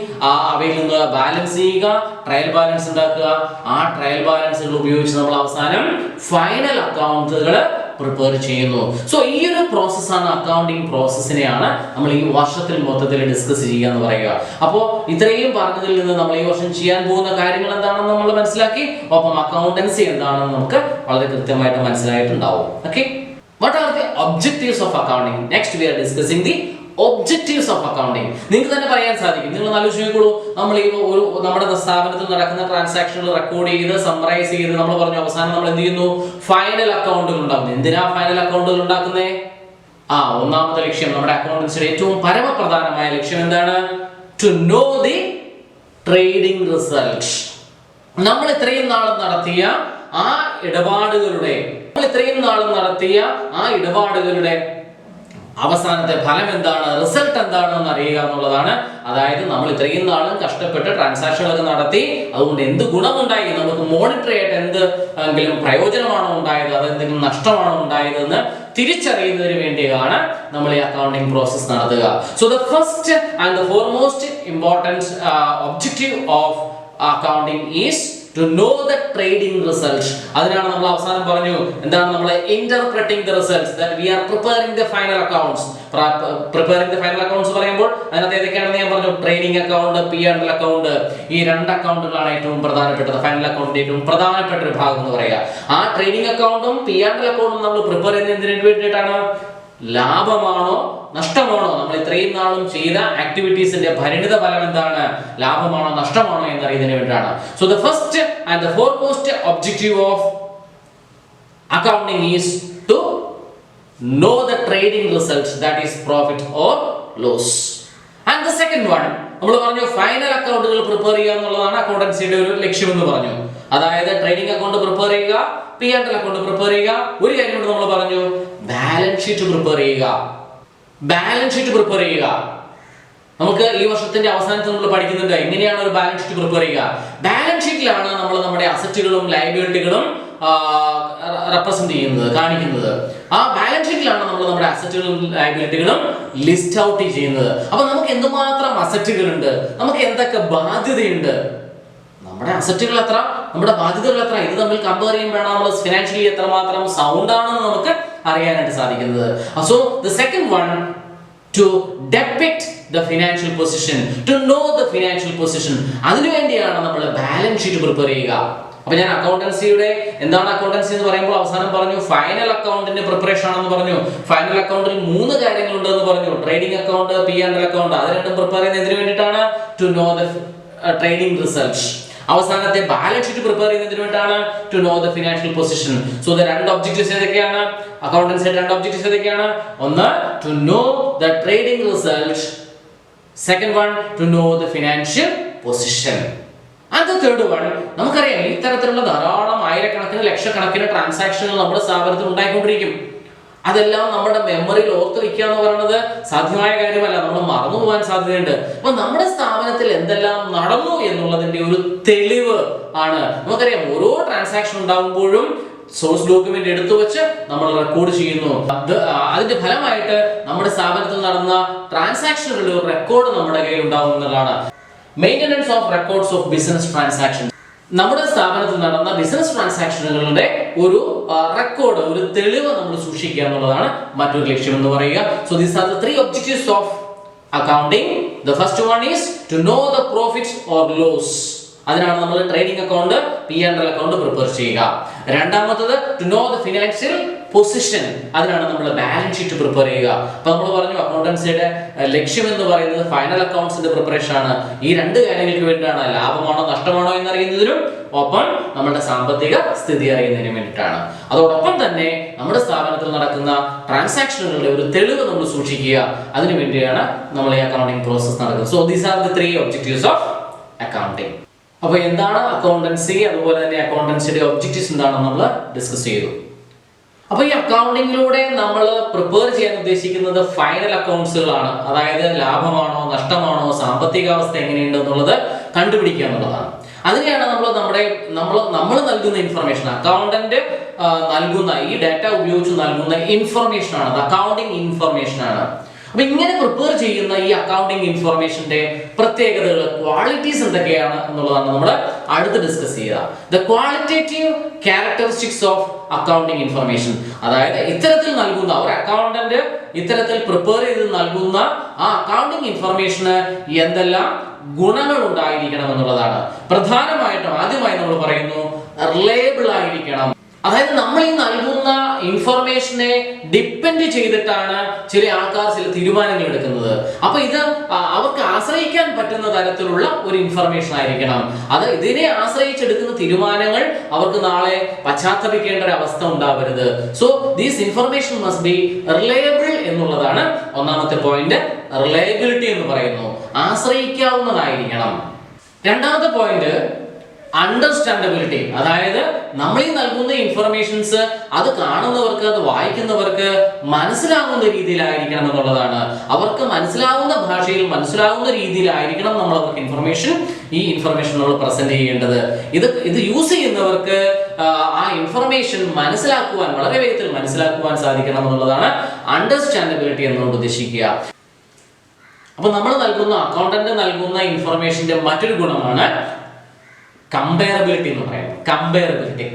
അവയിൽ നിന്ന് ബാലൻസ് ചെയ്യുക, ട്രയൽ ബാലൻസ് ഉണ്ടാക്കുക. ആ ട്രയൽ ബാലൻസുകൾ ഉപയോഗിച്ച് നമ്മൾ അവസാനം ഫൈനൽ അക്കൗണ്ടുകൾ പ്രിപ്പയർ ചെയ്യുന്നു. സോ ഈ ഒരു പ്രോസസ്സാണ്, അക്കൗണ്ടിങ് പ്രോസസ്സിനെയാണ് നമ്മൾ ഈ വർഷത്തിൽ മൊത്തത്തിൽ ഡിസ്കസ് ചെയ്യുക എന്ന് പറയുക. അപ്പോൾ ഇത്രയും പറഞ്ഞതിൽ നിന്ന് നമ്മൾ ഈ വർഷം ചെയ്യാൻ പോകുന്ന കാര്യങ്ങൾ എന്താണെന്ന് നമ്മൾ മനസ്സിലാക്കി. ഒപ്പം അക്കൗണ്ടൻസി എന്താണെന്ന് നമുക്ക് വളരെ കൃത്യമായിട്ട് മനസ്സിലായിട്ടുണ്ടാവും. Okay, what are the objectives of accounting? Next we are discussing the objectives of accounting. നിങ്ങൾക്ക് തന്നെ പറയാൻ സാധിക്കും. നിങ്ങൾ ആലോചിച്ചോളൂ, നമ്മൾ ഈ നമ്മുടെ സ്ഥാപനത്തിൽ നടക്കുന്ന ട്രാൻസാക്ഷനുകൾ റെക്കോർഡ് ചെയ്ത് സമ്മറൈസ് ചെയ്ത് നമ്മൾ പറഞ്ഞു അവസാനം നമ്മൾ എന്ത് ചെയ്യുന്നു? ഫൈനൽ അക്കൗണ്ടുകൾ ഉണ്ടാക്കുന്നു. എന്തിനാ ഫൈനൽ അക്കൗണ്ടുകൾ ഉണ്ടാക്കുന്നേ? ഒന്നാമത്തെ ലക്ഷ്യം, നമ്മുടെ അക്കൗണ്ടൻസിയുടെ ഏറ്റവും പരമപ്രധാനമായ ലക്ഷ്യം എന്താണ്? To know the trading result. നമ്മൾ ഇത്രയും നാളും നടത്തിയ ആ ഇടപാടുകളുടെ അവസാനത്തെ ഫലം എന്താണ്, റിസൾട്ട് എന്താണെന്ന് അറിയുക എന്നുള്ളതാണ്. അതായത് നമ്മൾ ഇത്രയും നാളും കഷ്ടപ്പെട്ട് ട്രാൻസാക്ഷനുകളൊക്കെ നടത്തി, അതുകൊണ്ട് എന്ത് ഗുണമുണ്ടായി, നമുക്ക് മോണിറ്റർ ചെയ്തിട്ട് എന്തെങ്കിലും പ്രയോജനമാണോ ഉണ്ടായത്, അതെന്തെങ്കിലും നഷ്ടമാണോ ഉണ്ടായതെന്ന് തിരിച്ചറിയുന്നതിന് വേണ്ടിയാണ് നമ്മൾ ഈ അക്കൗണ്ടിംഗ് പ്രോസസ് നടത്തുക. So the first and the foremost important objective of accounting is to know the trading results. അതിനാണ് നമ്മൾ അവസാനം പറഞ്ഞു എന്താണ്, നമ്മൾ interpreting the results, that we are preparing the final accounts. Preparing the final accounts പറയുമ്പോൾ അതിനകത്ത് ഏതൊക്കെയാണെന്ന് ഞാൻ പറഞ്ഞു. ട്രേഡിംഗ് അക്കൗണ്ട്, P&L അക്കൗണ്ട്, ഈ രണ്ട് അക്കൗണ്ടുകളാണ് ഏറ്റവും പ്രധാനപ്പെട്ടത്. ഫൈനൽ അക്കൗണ്ടിന്റെ ഏറ്റവും പ്രധാനപ്പെട്ട ഒരു ഭാഗം എന്ന് പറയുക. ആ ട്രേഡിംഗ് അക്കൗണ്ടും P&L അക്കൗണ്ടും നമ്മൾ പ്രിപ്പയർ ചെയ്യുന്നതിന് വേണ്ടിയിട്ടാണ്. ലാഭമാണോ നഷ്ടമാണോ, നമ്മൾ ഇത്രയും നാളും ചെയ്ത ആക്ടിവിറ്റീസിന്റെ പരിണിത ഫലം എന്താണ്, ലാഭമാണോ നഷ്ടമാണോ എന്നറിയുന്നതിന് വേണ്ടിയാണ്. So the first and the foremost objective of accounting is to know the trading result, that is profit or loss. And the second one നമ്മൾ പറഞ്ഞു ഫൈനൽ അക്കൗണ്ടുകൾ പ്രിപ്പയർ ചെയ്യുക എന്നുള്ളതാണ് അക്കൗണ്ടൻസിയുടെ ഒരു ലക്ഷ്യം എന്ന് പറഞ്ഞു. അതായത് ട്രേഡിംഗ് അക്കൗണ്ട് പ്രിപ്പയർ ചെയ്യുക, P&L അക്കൗണ്ട് പ്രിപ്പയർ ചെയ്യുക. ഒരു കാര്യം കൂടി നമ്മൾ പറഞ്ഞു, ബാലൻസ് ഷീറ്റ് പ്രിപ്പയർ ചെയ്യുക. ബാലൻസ് ഷീറ്റ് പ്രിപ്പയർ ചെയ്യുക. നമുക്ക് ഈ വർഷത്തിന്റെ അവസാനത്തിൽ നമ്മൾ പഠിക്കുന്നുണ്ട് എങ്ങനെയാണ് ഒരു ബാലൻസ് ഷീറ്റ് പ്രിപ്പയർ ചെയ്യുക. ബാലൻസ് ഷീറ്റിലാണ് നമ്മൾ നമ്മുടെ അസറ്റുകളും ലയബിലിറ്റികളും റെപ്രസെന്റ് ചെയ്യുന്നത്, കാണിക്കുന്നത്. ആ ബാലൻസ് ഷീറ്റിലാണ് നമ്മൾ നമ്മുടെ അസറ്റുകളും ലയബിലിറ്റികളും ലിസ്റ്റ് ഔട്ട് ചെയ്യുന്നത്. അപ്പൊ നമുക്ക് എന്തുമാത്രം അസറ്റുകളുണ്ട്, നമുക്ക് എന്തൊക്കെ ബാധ്യതയുണ്ട്, നമ്മുടെ അസറ്റുകൾ എത്ര, നമ്മുടെ ബാധ്യതകൾ എത്ര, ഇത് തമ്മിൽ കമ്പയർ ചെയ്യുമ്പോഴാണ് നമ്മൾ ഫിനാൻഷ്യലി എത്രമാത്രം സൗണ്ട് ആണെന്ന് നമുക്ക് അറിയാനായിട്ട് സാധിക്കുന്നത്. So the second one, to depict the financial position, to know the financial position. അതിനുവേണ്ടിയാണ് നമ്മൾ ബാലൻസ് ഷീറ്റ് പ്രിപ്പയർ ചെയ്യുക. അപ്പൊ ഞാൻ അക്കൗണ്ടൻസിയുടെ എന്താണ് അക്കൗണ്ടൻസി എന്ന് പറയുമ്പോൾ അവസാനം പറഞ്ഞു ഫൈനൽ അക്കൗണ്ടിന്റെ പ്രിപ്പറേഷൻ ആണെന്ന് പറഞ്ഞു. ഫൈനൽ അക്കൗണ്ടിൽ 3 കാര്യങ്ങളുണ്ട് എന്ന് പറഞ്ഞു. ട്രേഡിംഗ് അക്കൗണ്ട്, P&L അക്കൗണ്ട്, അത് രണ്ടും പ്രിപ്പയർ ചെയ്യുന്നത് എന്തിനു വേണ്ടിയിട്ടാണ്? To know the trading result. അവസാനത്തെ ബാലൻസ് ഷീറ്റ് പ്രിപ്പയർ ചെയ്യുന്നതിന് വേണ്ടിയിട്ടാണ് to know the financial position. So the രണ്ട് ഒബ്ജക്റ്റീവ്സ് ഏതൊക്കെയാണ്? അക്കൗണ്ടൻസിയുടെ രണ്ട് ഒബ്ജക്റ്റീവ്സ് ഏതൊക്കെയാണ്? ഒന്ന്, to know the trading result. Second one, to know the financial position. And the third one, നമുക്കറിയാം ഇത്തരത്തിലുള്ള ധാരാളം ആയിരക്കണക്കിന് ലക്ഷക്കണക്കിന് ട്രാൻസാക്ഷനുകൾ നമ്മുടെ സ്ഥാപനത്തിൽ ഉണ്ടായിക്കൊണ്ടിരിക്കും. അതെല്ലാം നമ്മുടെ മെമ്മറിയിൽ ഓർത്ത് വെക്കുക എന്ന് പറയുന്നത് സാധ്യമായ കാര്യമല്ല, നമ്മൾ മറന്നു പോകാൻ സാധ്യതയുണ്ട്. അപ്പൊ നമ്മുടെ സ്ഥാപനത്തിൽ എന്തെല്ലാം നടന്നു എന്നുള്ളതിന്റെ ഒരു തെളിവ് ആണ്. നമുക്കറിയാം ഓരോ ട്രാൻസാക്ഷൻ ഉണ്ടാകുമ്പോഴും സോഴ്സ് ഡോക്യുമെന്റ് എടുത്തു വെച്ച് നമ്മൾ റെക്കോർഡ് ചെയ്യുന്നു. അതിന്റെ ഫലമായിട്ട് നമ്മുടെ സ്ഥാപനത്തിൽ നടന്ന ട്രാൻസാക്ഷനുകളുടെ ഒരു റെക്കോർഡ് നമ്മുടെ കയ്യിൽ ഉണ്ടാവും എന്നുള്ളതാണ്. Maintenance of records of business transaction. നമ്മുടെ സ്ഥാപനത്തിൽ നടന്ന ബിസിനസ് ട്രാൻസാക്ഷനുകളുടെ ഒരു റെക്കോർഡ്, ഒരു തെളിവ് നമ്മൾ സൂക്ഷിക്കുക എന്നുള്ളതാണ് മറ്റൊരു ലക്ഷ്യം എന്ന് പറയുക. So these are the 3 objectives of accounting. The first one is to know the profit or loss. അതിനാണ് നമ്മൾ trading account, P&L account prepare ചെയ്യുക. രണ്ടാമത്തത് to know the financial position, അതിനാണ് നമ്മൾ ബാലൻസ് ഷീറ്റ് പ്രിപ്പയർ ചെയ്യുക. അപ്പൊ നമ്മൾ പറഞ്ഞു അക്കൗണ്ടൻസിയുടെ ലക്ഷ്യം എന്ന് പറയുന്നത് ഫൈനൽ അക്കൗണ്ട്സിന്റെ പ്രിപ്പറേഷൻ ആണ്. ഈ രണ്ട് കാര്യങ്ങൾക്ക് വേണ്ടിയാണ്, ലാഭമാണോ നഷ്ടമാണോ എന്നറിയുന്നതിനും ഒപ്പം നമ്മുടെ സാമ്പത്തിക സ്ഥിതി അറിയുന്നതിനും വേണ്ടിയിട്ടാണ്. അതോടൊപ്പം തന്നെ നമ്മുടെ സ്ഥാപനത്തിൽ നടക്കുന്ന ട്രാൻസാക്ഷനുകളുടെ ഒരു തെളിവ് നമ്മൾ സൂക്ഷിക്കുക, അതിനു വേണ്ടിയാണ് നമ്മൾ ഈ അക്കൗണ്ടിങ് പ്രോസസ് നടക്കുന്നത്. So these are the 3 objectives of accounting. അപ്പൊ എന്താണ് അക്കൗണ്ടൻസി, അതുപോലെ തന്നെ അക്കൗണ്ടൻസിയുടെ ഒബ്ജക്റ്റീവ്സ് എന്താണെന്ന് നമ്മൾ ഡിസ്കസ് ചെയ്തു. അപ്പൊ ഈ അക്കൗണ്ടിങ്ങിലൂടെ നമ്മൾ പ്രിപ്പയർ ചെയ്യാൻ ഉദ്ദേശിക്കുന്നത് ഫൈനൽ അക്കൗണ്ട്സുകളാണ്. അതായത് ലാഭമാണോ നഷ്ടമാണോ സാമ്പത്തിക അവസ്ഥ എങ്ങനെയുണ്ട് എന്നുള്ളത് കണ്ടുപിടിക്കുക എന്നുള്ളതാണ്. അതിനെയാണ് നമ്മൾ നൽകുന്ന ഇൻഫർമേഷൻ, അക്കൗണ്ടന്റ് നൽകുന്ന ഈ ഡാറ്റ ഉപയോഗിച്ച് നൽകുന്ന ഇൻഫർമേഷൻ ആണ്, അക്കൗണ്ടിങ് ഇൻഫർമേഷൻ ആണ്. അപ്പൊ ഇങ്ങനെ പ്രിപ്പയർ ചെയ്യുന്ന ഈ അക്കൗണ്ടിങ് ഇൻഫർമേഷന്റെ പ്രത്യേകതകൾ, ക്വാളിറ്റീസ് എന്തൊക്കെയാണ് എന്നുള്ളതാണ് നമ്മൾ അടുത്ത് ഡിസ്കസ് ചെയ്യുക. The qualitative characteristics of accounting information, അതായത് ഇത്തരത്തിൽ നൽകുന്ന ഒരു അക്കൗണ്ടന്റ് ഇത്തരത്തിൽ പ്രിപ്പയർ ചെയ്ത് നൽകുന്ന ആ അക്കൗണ്ടിങ് ഇൻഫർമേഷന് എന്തെല്ലാം ഗുണങ്ങൾ ഉണ്ടായിരിക്കണം എന്നുള്ളതാണ്. പ്രധാനമായിട്ടും ആദ്യമായി നമ്മൾ പറയുന്നു റിലയബിൾ ആയിരിക്കണം. അതായത് നമ്മൾ ഈ നൽകുന്ന ഇൻഫർമേഷനെ ഡിപ്പെൻഡ് ചെയ്തിട്ടാണ് ചില ആൾക്കാർ ചില തീരുമാനങ്ങൾ എടുക്കുന്നത്. അപ്പൊ ഇത് അവർക്ക് ആശ്രയിക്കാൻ പറ്റുന്ന തരത്തിലുള്ള ഒരു ഇൻഫർമേഷൻ ആയിരിക്കണം. അത് ഇതിനെ ആശ്രയിച്ചെടുക്കുന്ന തീരുമാനങ്ങൾ അവർക്ക് നാളെ പശ്ചാത്തപിക്കേണ്ട ഒരു അവസ്ഥ ഉണ്ടാവരുത്. So these information must be reliable എന്നുള്ളതാണ് ഒന്നാമത്തെ പോയിന്റ്. റിലയബിലിറ്റി എന്ന് പറയുന്നു, ആശ്രയിക്കാവുന്നതായിരിക്കണം. രണ്ടാമത്തെ പോയിന്റ് അണ്ടർസ്റ്റാൻഡബിലിറ്റി, അതായത് നമ്മൾ ഈ നൽകുന്ന ഇൻഫർമേഷൻസ് അത് കാണുന്നവർക്ക്, അത് വായിക്കുന്നവർക്ക് മനസ്സിലാവുന്ന രീതിയിലായിരിക്കണം എന്നുള്ളതാണ്. അവർക്ക് മനസ്സിലാവുന്ന ഭാഷയിൽ മനസ്സിലാവുന്ന രീതിയിലായിരിക്കണം നമ്മൾ അവർക്ക് ഈ ഇൻഫർമേഷൻ നമ്മൾ പ്രസന്റ് ചെയ്യേണ്ടത്. ഇത് യൂസ് ചെയ്യുന്നവർക്ക് ആ ഇൻഫർമേഷൻ മനസ്സിലാക്കുവാൻ, വളരെ വേഗത്തിൽ മനസ്സിലാക്കുവാൻ സാധിക്കണം എന്നുള്ളതാണ് അണ്ടർസ്റ്റാൻഡബിലിറ്റി എന്നതുകൊണ്ട് ഉദ്ദേശിക്കുക. അപ്പൊ നമ്മൾ അക്കൗണ്ടന്റ് നൽകുന്ന ഇൻഫർമേഷന്റെ മറ്റൊരു ഗുണമാണ് കമ്പയറബിലിറ്റി എന്ന് പറയുന്നത്.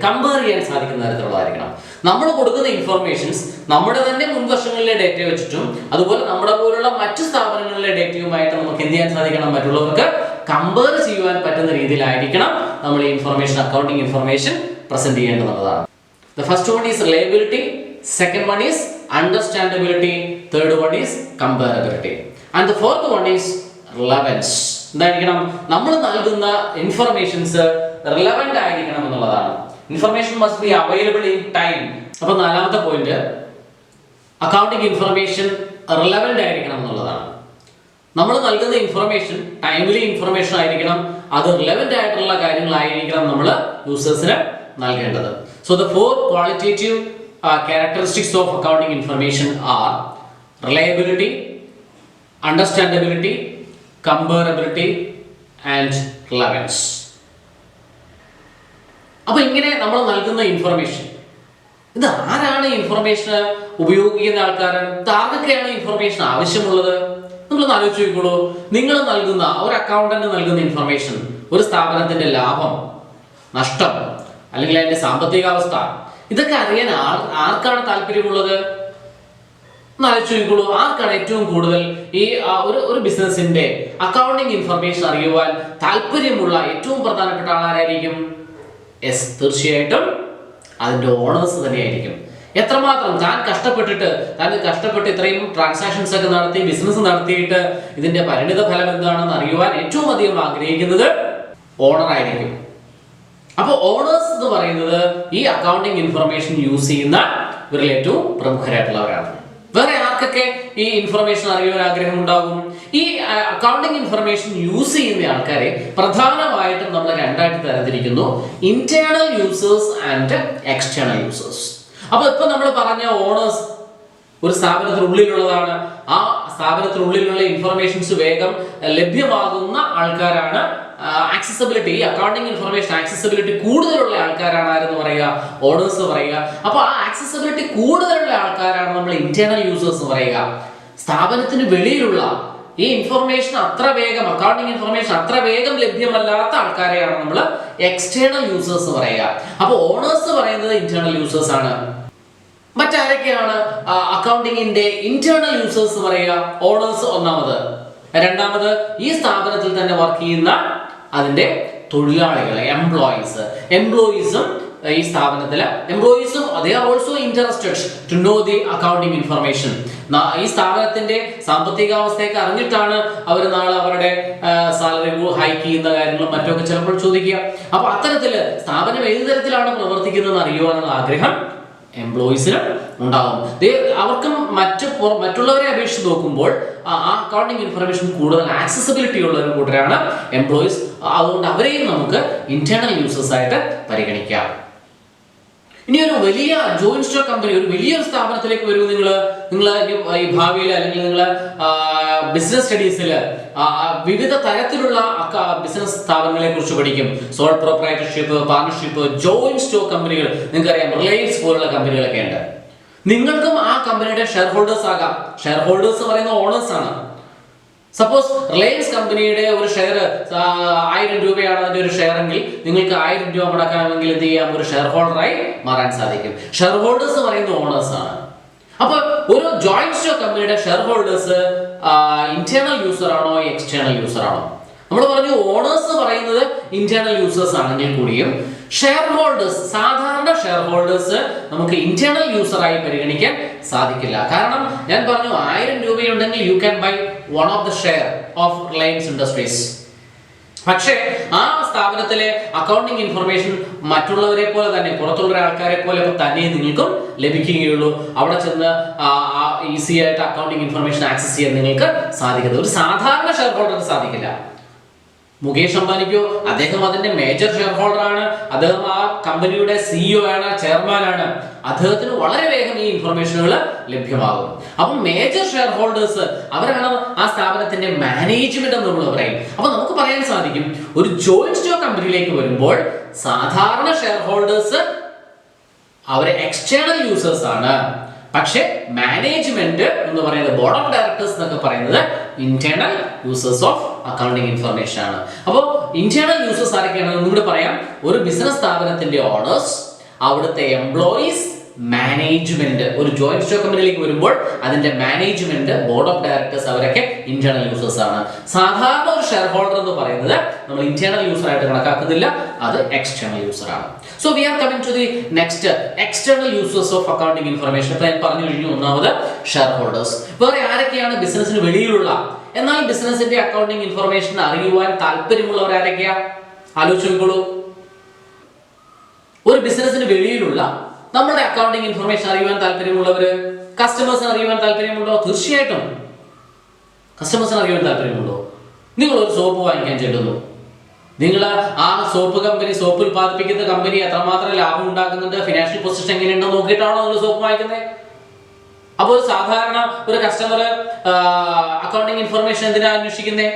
കമ്പയർ ചെയ്യാൻ സാധിക്കുന്ന തരത്തിലുള്ളതായിരിക്കണം. നമ്മൾ കൊടുക്കുന്ന ഇൻഫർമേഷൻസ് നമ്മുടെ തന്നെ മുൻവർഷങ്ങളിലെ ഡേറ്റ വെച്ചിട്ടും അതുപോലെ നമ്മുടെ പോലുള്ള മറ്റു സ്ഥാപനങ്ങളിലെ ഡേറ്റയുമായിട്ട് നമുക്ക് എന്ത് ചെയ്യാൻ സാധിക്കണം, മറ്റുള്ളവർക്ക് കമ്പയർ ചെയ്യുവാൻ പറ്റുന്ന രീതിയിലായിരിക്കണം നമ്മൾ ഈ അക്കൗണ്ടിങ് ഇൻഫർമേഷൻ പ്രസന്റ് ചെയ്യേണ്ടതാണ്. The first one is reliability, second one is understandability, third one is comparability, and the fourth one is relevance. എന്തായിരിക്കണം, നമ്മൾ നൽകുന്ന ഇൻഫർമേഷൻസ് റിലവന്റ് ആയിരിക്കണം എന്നുള്ളതാണ്. Information must be available in time. അപ്പൊ നാലാമത്തെ പോയിന്റ്, അക്കൗണ്ടിങ് ഇൻഫർമേഷൻ റിലവന്റ് ആയിരിക്കണം എന്നുള്ളതാണ്. നമ്മൾ നൽകുന്ന ഇൻഫർമേഷൻ ടൈംലി ഇൻഫർമേഷൻ ആയിരിക്കണം, അത് റിലവന്റ് ആയിട്ടുള്ള കാര്യങ്ങളായിരിക്കണം നമ്മൾ യൂസേഴ്സിന് നൽകേണ്ടത്. So the 4 qualitative characteristics of accounting information are reliability, understandability, comparability and relevance. അപ്പൊ ഇങ്ങനെ നമ്മൾ നൽകുന്ന ഇൻഫർമേഷൻ, ഇത് ആരാണ് ഇൻഫർമേഷൻ ഉപയോഗിക്കുന്ന ആൾക്കാർ, ആർക്കൊക്കെയാണ് ഇൻഫർമേഷൻ ആവശ്യമുള്ളത്? നിങ്ങളൊന്ന് ആലോചിച്ച് നോക്കിക്കോളൂ. നിങ്ങൾ നൽകുന്ന ഒരു അക്കൗണ്ടന്റ് നൽകുന്ന ഇൻഫർമേഷൻ, ഒരു സ്ഥാപനത്തിന്റെ ലാഭം നഷ്ടം അല്ലെങ്കിൽ അതിന്റെ സാമ്പത്തിക അവസ്ഥ, ഇതൊക്കെ അറിയാൻ ആർക്കാണ് താല്പര്യമുള്ളത്? ആലോചിച്ച് നോക്കിക്കോളൂ. ആർക്കാണ് ഏറ്റവും കൂടുതൽ ഈ ഒരു ബിസിനസിന്റെ അക്കൗണ്ടിങ് ഇൻഫർമേഷൻ അറിയുവാൻ താല്പര്യമുള്ള ഏറ്റവും പ്രധാനപ്പെട്ട ആളാരായിരിക്കും? തീർച്ചയായിട്ടും അതിന്റെ ഓണേഴ്സ് തന്നെയായിരിക്കും. എത്രമാത്രം താൻ കഷ്ടപ്പെട്ട് ഇത്രയും ട്രാൻസാക്ഷൻസ് ഒക്കെ നടത്തി ബിസിനസ് നടത്തിയിട്ട് ഇതിന്റെ പരിണിത ഫലം എന്താണെന്ന് അറിയുവാൻ ഏറ്റവും അധികം ആഗ്രഹിക്കുന്നത് ഓണർ ആയിരിക്കും. അപ്പൊ ഓണേഴ്സ് എന്ന് പറയുന്നത് ഈ അക്കൗണ്ടിങ് ഇൻഫർമേഷൻ യൂസ് ചെയ്യുന്ന ഇവരിൽ ഏറ്റവും പ്രമുഖരായിട്ടുള്ളവരാണ്. വേറെ ആർക്കൊക്കെ ഈ ഇൻഫർമേഷൻ അറിയാൻ ആഗ്രഹം ഉണ്ടാകും? ഈ അക്കൗണ്ടിങ് ഇൻഫർമേഷൻ യൂസ് ചെയ്യുന്ന ആൾക്കാരെ പ്രധാനമായിട്ടും നമ്മൾ രണ്ടായിട്ട് തരംതിരിക്കുന്നു: internal users and external users. അപ്പൊ ഇപ്പൊ നമ്മൾ പറഞ്ഞ ഓണേഴ്സ് ഒരു സ്ഥാപനത്തിനുള്ളിലുള്ളതാണ്. ആ സ്ഥാപനത്തിനുള്ളിലുള്ള ഇൻഫർമേഷൻസ് വേഗം ലഭ്യമാകുന്ന ആൾക്കാരാണ്. ആക്സസിബിലിറ്റി, അക്കൗണ്ടിങ് ഇൻഫർമേഷൻ ആക്സസിബിലിറ്റി കൂടുതലുള്ള ആൾക്കാരാണ് ആരെന്ന് പറയുക? ഓണേഴ്സ് പറയുക. അപ്പൊ ആ ആക്സസിബിലിറ്റി കൂടുതലുള്ള ആൾക്കാരാണ് നമ്മൾ ഇന്റേണൽ യൂസേഴ്സ് പറയുക. സ്ഥാപനത്തിന് വെളിയിലുള്ള ഈ ഇൻഫർമേഷൻ അക്കൗണ്ടിങ് ഇൻഫർമേഷൻ അത്ര വേഗം ലഭ്യമല്ലാത്ത ആൾക്കാരെയാണ് നമ്മൾ എക്സ്റ്റേണൽ യൂസേഴ്സ് പറയുക. അപ്പൊ ഓണേഴ്സ് പറയുന്നത് ഇന്റേണൽ യൂസേഴ്സ് ആണ്. മറ്റാരൊക്കെയാണ് അക്കൗണ്ടിങ്ങിന്റെ ഇന്റേണൽ യൂസേഴ്സ് പറയുക? ഓണേഴ്സ് ഒന്നാമത്. രണ്ടാമത് ഈ സ്ഥാപനത്തിൽ തന്നെ വർക്ക് ചെയ്യുന്ന അതിന്റെ തൊഴിലാളികൾ, എംപ്ലോയീസും ഈ സ്ഥാപനത്തിലെ എംപ്ലോയീസും they are also interested to know the accounting information. ഈ സ്ഥാപനത്തിന്റെ സാമ്പത്തികാവസ്ഥയൊക്കെ അറിഞ്ഞിട്ടാണ് അവർ നാളെ അവരുടെ സാലറി ഹൈക്ക് ചെയ്യുന്ന കാര്യങ്ങളും മറ്റൊക്കെ ചിലപ്പോൾ ചോദിക്കുക. അപ്പൊ അത്തരത്തില് സ്ഥാപനം ഏത് തരത്തിലാണ് പ്രവർത്തിക്കുന്നതെന്ന് അറിയുവാനുള്ള ആഗ്രഹം എംപ്ലോയീസിന് ഉണ്ടാകും. അവർക്കും മറ്റുള്ളവരെ അപേക്ഷിച്ച് നോക്കുമ്പോൾ ആ അക്കൗണ്ടിങ് ഇൻഫർമേഷൻ കൂടുതൽ ആക്സസിബിലിറ്റി ഉള്ള ഒരു കൂട്ടരാണ് എംപ്ലോയീസ്. അതുകൊണ്ട് അവരെയും നമുക്ക് ഇന്റേണൽ യൂസേഴ്സ് ആയിട്ട് പരിഗണിക്കാം. ഇനി ഒരു വലിയ ജോയിന്റ് സ്റ്റോക്ക് കമ്പനി, ഒരു വലിയൊരു സ്ഥാപനത്തിലേക്ക് വരും നിങ്ങൾ ഈ ഭാവിയിൽ, അല്ലെങ്കിൽ നിങ്ങൾ ബിസിനസ് സ്റ്റഡീസിൽ വിവിധ തരത്തിലുള്ള ബിസിനസ് സ്ഥാപനങ്ങളെ കുറിച്ച് പഠിക്കും. Sole proprietorship, partnership, joint stock കമ്പനികൾ. നിങ്ങൾക്കറിയാം റിലയൻസ് പോലുള്ള കമ്പനികളൊക്കെ ഉണ്ട്. നിങ്ങൾക്കും ആ കമ്പനിയുടെ ഷെയർ ഹോൾഡേഴ്സ് ആകാം. ഷെയർ ഹോൾഡേഴ്സ് പറയുന്ന ഓണേഴ്സ് ആണ്. സപ്പോസ് റിലയൻസ് കമ്പനിയുടെ ഒരു ഷെയർ 1000 രൂപയാണ് അതിന്റെ ഒരു ഷെയർ എങ്കിൽ നിങ്ങൾക്ക് 1000 രൂപ മുടക്കാമെങ്കിൽ എന്ത് ചെയ്യാം, ഒരു ഷെയർ ഹോൾഡറായി മാറാൻ സാധിക്കും. ഷെയർ ഹോൾഡേഴ്സ് പറയുന്ന ഓണേഴ്സ് ആണ്. അപ്പൊ ഒരു ജോയിന്റ് സ്റ്റോക്ക് കമ്പനിയുടെ ഷെയർ ഹോൾഡേഴ്സ് ഇന്റേണൽ യൂസർ ആണോ എക്സ്റ്റേണൽ യൂസർ ആണോ? നമ്മൾ പറഞ്ഞു ഓണേഴ്സ് പറയുന്നത് ഇന്റേണൽ യൂസേഴ്സ് ആണെങ്കിൽ കൂടിയും ഷെയർ ഹോൾഡേഴ്സ്, സാധാരണ ഷെയർ ഹോൾഡേഴ്സ് നമുക്ക് ഇന്റേണൽ യൂസറായി പരിഗണിക്കാൻ സാധിക്കില്ല. കാരണം ഞാൻ പറഞ്ഞു 1000 രൂപയുണ്ടെങ്കിൽ you can buy one of the share of Reliance Industries. പക്ഷേ ആ സ്ഥാപനത്തിലെ അക്കൗണ്ടിങ് ഇൻഫർമേഷൻ മറ്റുള്ളവരെ പോലെ തന്നെ, പുറത്തുള്ള ആൾക്കാരെ പോലെ തന്നെ നിങ്ങൾക്കും ലഭിക്കുകയുള്ളൂ. അവിടെ ചെന്ന് ഈസി ആയിട്ട് അക്കൗണ്ടിങ് ഇൻഫർമേഷൻ ആക്സസ് ചെയ്യാൻ നിങ്ങൾക്ക് സാധിക്കുന്നത് ഒരു സാധാരണ ഷെയർ ഹോൾഡർക്ക് സാധിക്കില്ല. മുകേഷ് അംബാനിക്കോ, അദ്ദേഹം അതിന്റെ മേജർ ഷെയർ ഹോൾഡർ ആണ്, അദ്ദേഹം ആ കമ്പനിയുടെ സിഇഒ ആണ്, ചെയർമാൻ ആണ്. അദ്ദേഹത്തിന് വളരെ വേഗം ഈ ഇൻഫർമേഷനുകൾ ലഭ്യമാകും. അപ്പം മേജർ ഷെയർ ഹോൾഡേഴ്സ് അവരാണ് ആ സ്ഥാപനത്തിന്റെ മാനേജ്മെന്റ് എന്ന് നമ്മൾ പറയും. അപ്പൊ നമുക്ക് പറയാൻ സാധിക്കും, ഒരു ജോയിന്റ് സ്റ്റോക്ക് കമ്പനിയിലേക്ക് വരുമ്പോൾ സാധാരണ ഷെയർ ഹോൾഡേഴ്സ് അവരെ എക്സ്റ്റേണൽ യൂസേഴ്സ് ആണ്. പക്ഷേ മാനേജ്മെന്റ് എന്ന് പറയുന്നത്, ബോർഡ് ഓഫ് ഡയറക്ടേഴ്സ് എന്നൊക്കെ പറയുന്നത് internal users of accounting information ആണ്. അപ്പോൾ ഇന്റേണൽ യൂസേഴ്സ് ആരൊക്കെയാണെന്ന് കൂടെ പറയാം. ഒരു ബിസിനസ് സ്ഥാപനത്തിന്റെ ഓണേഴ്സ്, അവിടുത്തെ എംപ്ലോയീസ്, മാനേജ്മെന്റ്. ഒരു ജോയിന്റ് സ്റ്റോക്ക് കമ്പനിയിലേക്ക് വരുമ്പോൾ അതിന്റെ മാനേജ്മെന്റ്, ബോർഡ് ഓഫ് ഡയറക്ടേഴ്സ് അവരൊക്കെ ഇന്റേണൽ യൂസേഴ്സ് ആണ്. സാധാരണ ഒരു ഷെയർ ഹോൾഡർ എന്ന് പറയുന്നത് നമ്മൾ ഇന്റേണൽ യൂസർ ആയിട്ട് കണക്കാക്കുന്നില്ല, അത് എക്സ്റ്റേണൽ യൂസർ ആണ്. So we are coming to the next, external users of accounting information. ഇപ്പൊ ഞാൻ പറഞ്ഞു കഴിഞ്ഞു, ഒന്നാമത് ഷെയർ ഹോൾഡേഴ്സ്. വേറെ ആരൊക്കെയാണ് ബിസിനസിന് വെളിയിലുള്ള എന്നാൽ ബിസിനസിന്റെ അക്കൗണ്ടിങ് ഇൻഫർമേഷൻ അറിയുവാൻ താല്പര്യമുള്ളവർ ആരൊക്കെയാ? ആലോചിച്ചോളൂ. ഒരു ബിസിനസിന് വെളിയിലുള്ള നമ്മുടെ അക്കൗണ്ടിങ് ഇൻഫർമേഷൻ അറിയുവാൻ താല്പര്യമുള്ളവര്, കസ്റ്റമേഴ്സിന് അറിയുവാൻ താല്പര്യമുണ്ടോ? തീർച്ചയായിട്ടും കസ്റ്റമേഴ്സിന് അറിയുവാൻ താല്പര്യമുണ്ടോ? നിങ്ങൾ ഒരു സോപ്പ് വാങ്ങിക്കാൻ ചെല്ലുന്നു, നിങ്ങൾ ആ സോപ്പ് കമ്പനി, സോപ്പ് ഉൽപ്പാദിപ്പിക്കുന്ന കമ്പനി എത്രമാത്രം ലാഭം ഉണ്ടാക്കുന്നുണ്ട്, ഫിനാൻഷ്യൽ പൊസിഷൻ എങ്ങനെയുണ്ടെന്ന് നോക്കിയിട്ടാണോ നിങ്ങൾ സോപ്പ് വാങ്ങിക്കുന്നത്? അപ്പോൾ സാധാരണ ഒരു കസ്റ്റമർ അക്കൗണ്ടിങ് ഇൻഫർമേഷൻ എന്തിനാ അന്വേഷിക്കുന്നേ?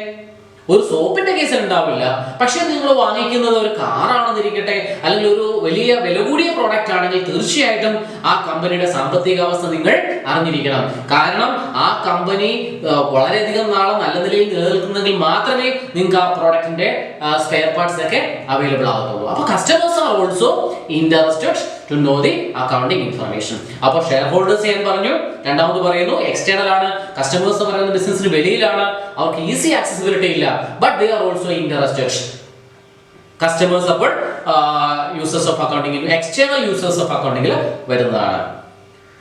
ഒരു സോപ്പിന്റെ കേസിൽ ഉണ്ടാവില്ല. പക്ഷെ നിങ്ങൾ വാങ്ങിക്കുന്നത് ഒരു കാറാണെന്നിരിക്കട്ടെ, അല്ലെങ്കിൽ ഒരു വലിയ വില കൂടിയ പ്രോഡക്റ്റ് ആണെങ്കിൽ തീർച്ചയായിട്ടും ആ കമ്പനിയുടെ സാമ്പത്തിക അവസ്ഥ നിങ്ങൾ അറിഞ്ഞിരിക്കണം. കാരണം ആ കമ്പനി വളരെയധികം നാളെ നല്ല നിലയിൽ നിലനിൽക്കുന്നെങ്കിൽ മാത്രമേ നിങ്ങൾക്ക് ആ പ്രോഡക്റ്റിന്റെ സ്പെയർ പാർട്സ് ഒക്കെ അവൈലബിൾ ആകത്തുള്ളൂ. അപ്പൊ customers are also interested to know the accounting information. അപ്പോൾ ഷെയർ ഹോൾഡേഴ്സ് ഞാൻ പറഞ്ഞു. രണ്ടാമത് പറയുന്നു എക്സ്റ്റേണൽ ആണ്. കസ്റ്റമേഴ്സ് പറയുന്ന ബിസിനസിന് വെളിയിലാണ്, അവർക്ക് ഈസി ആക്സസിബിലിറ്റി ഇല്ല, but they are also interested. Customers അപ്പോൾ users of accounting, external users of അക്കൗണ്ടിങ്ങിൽ വരുന്നതാണ്.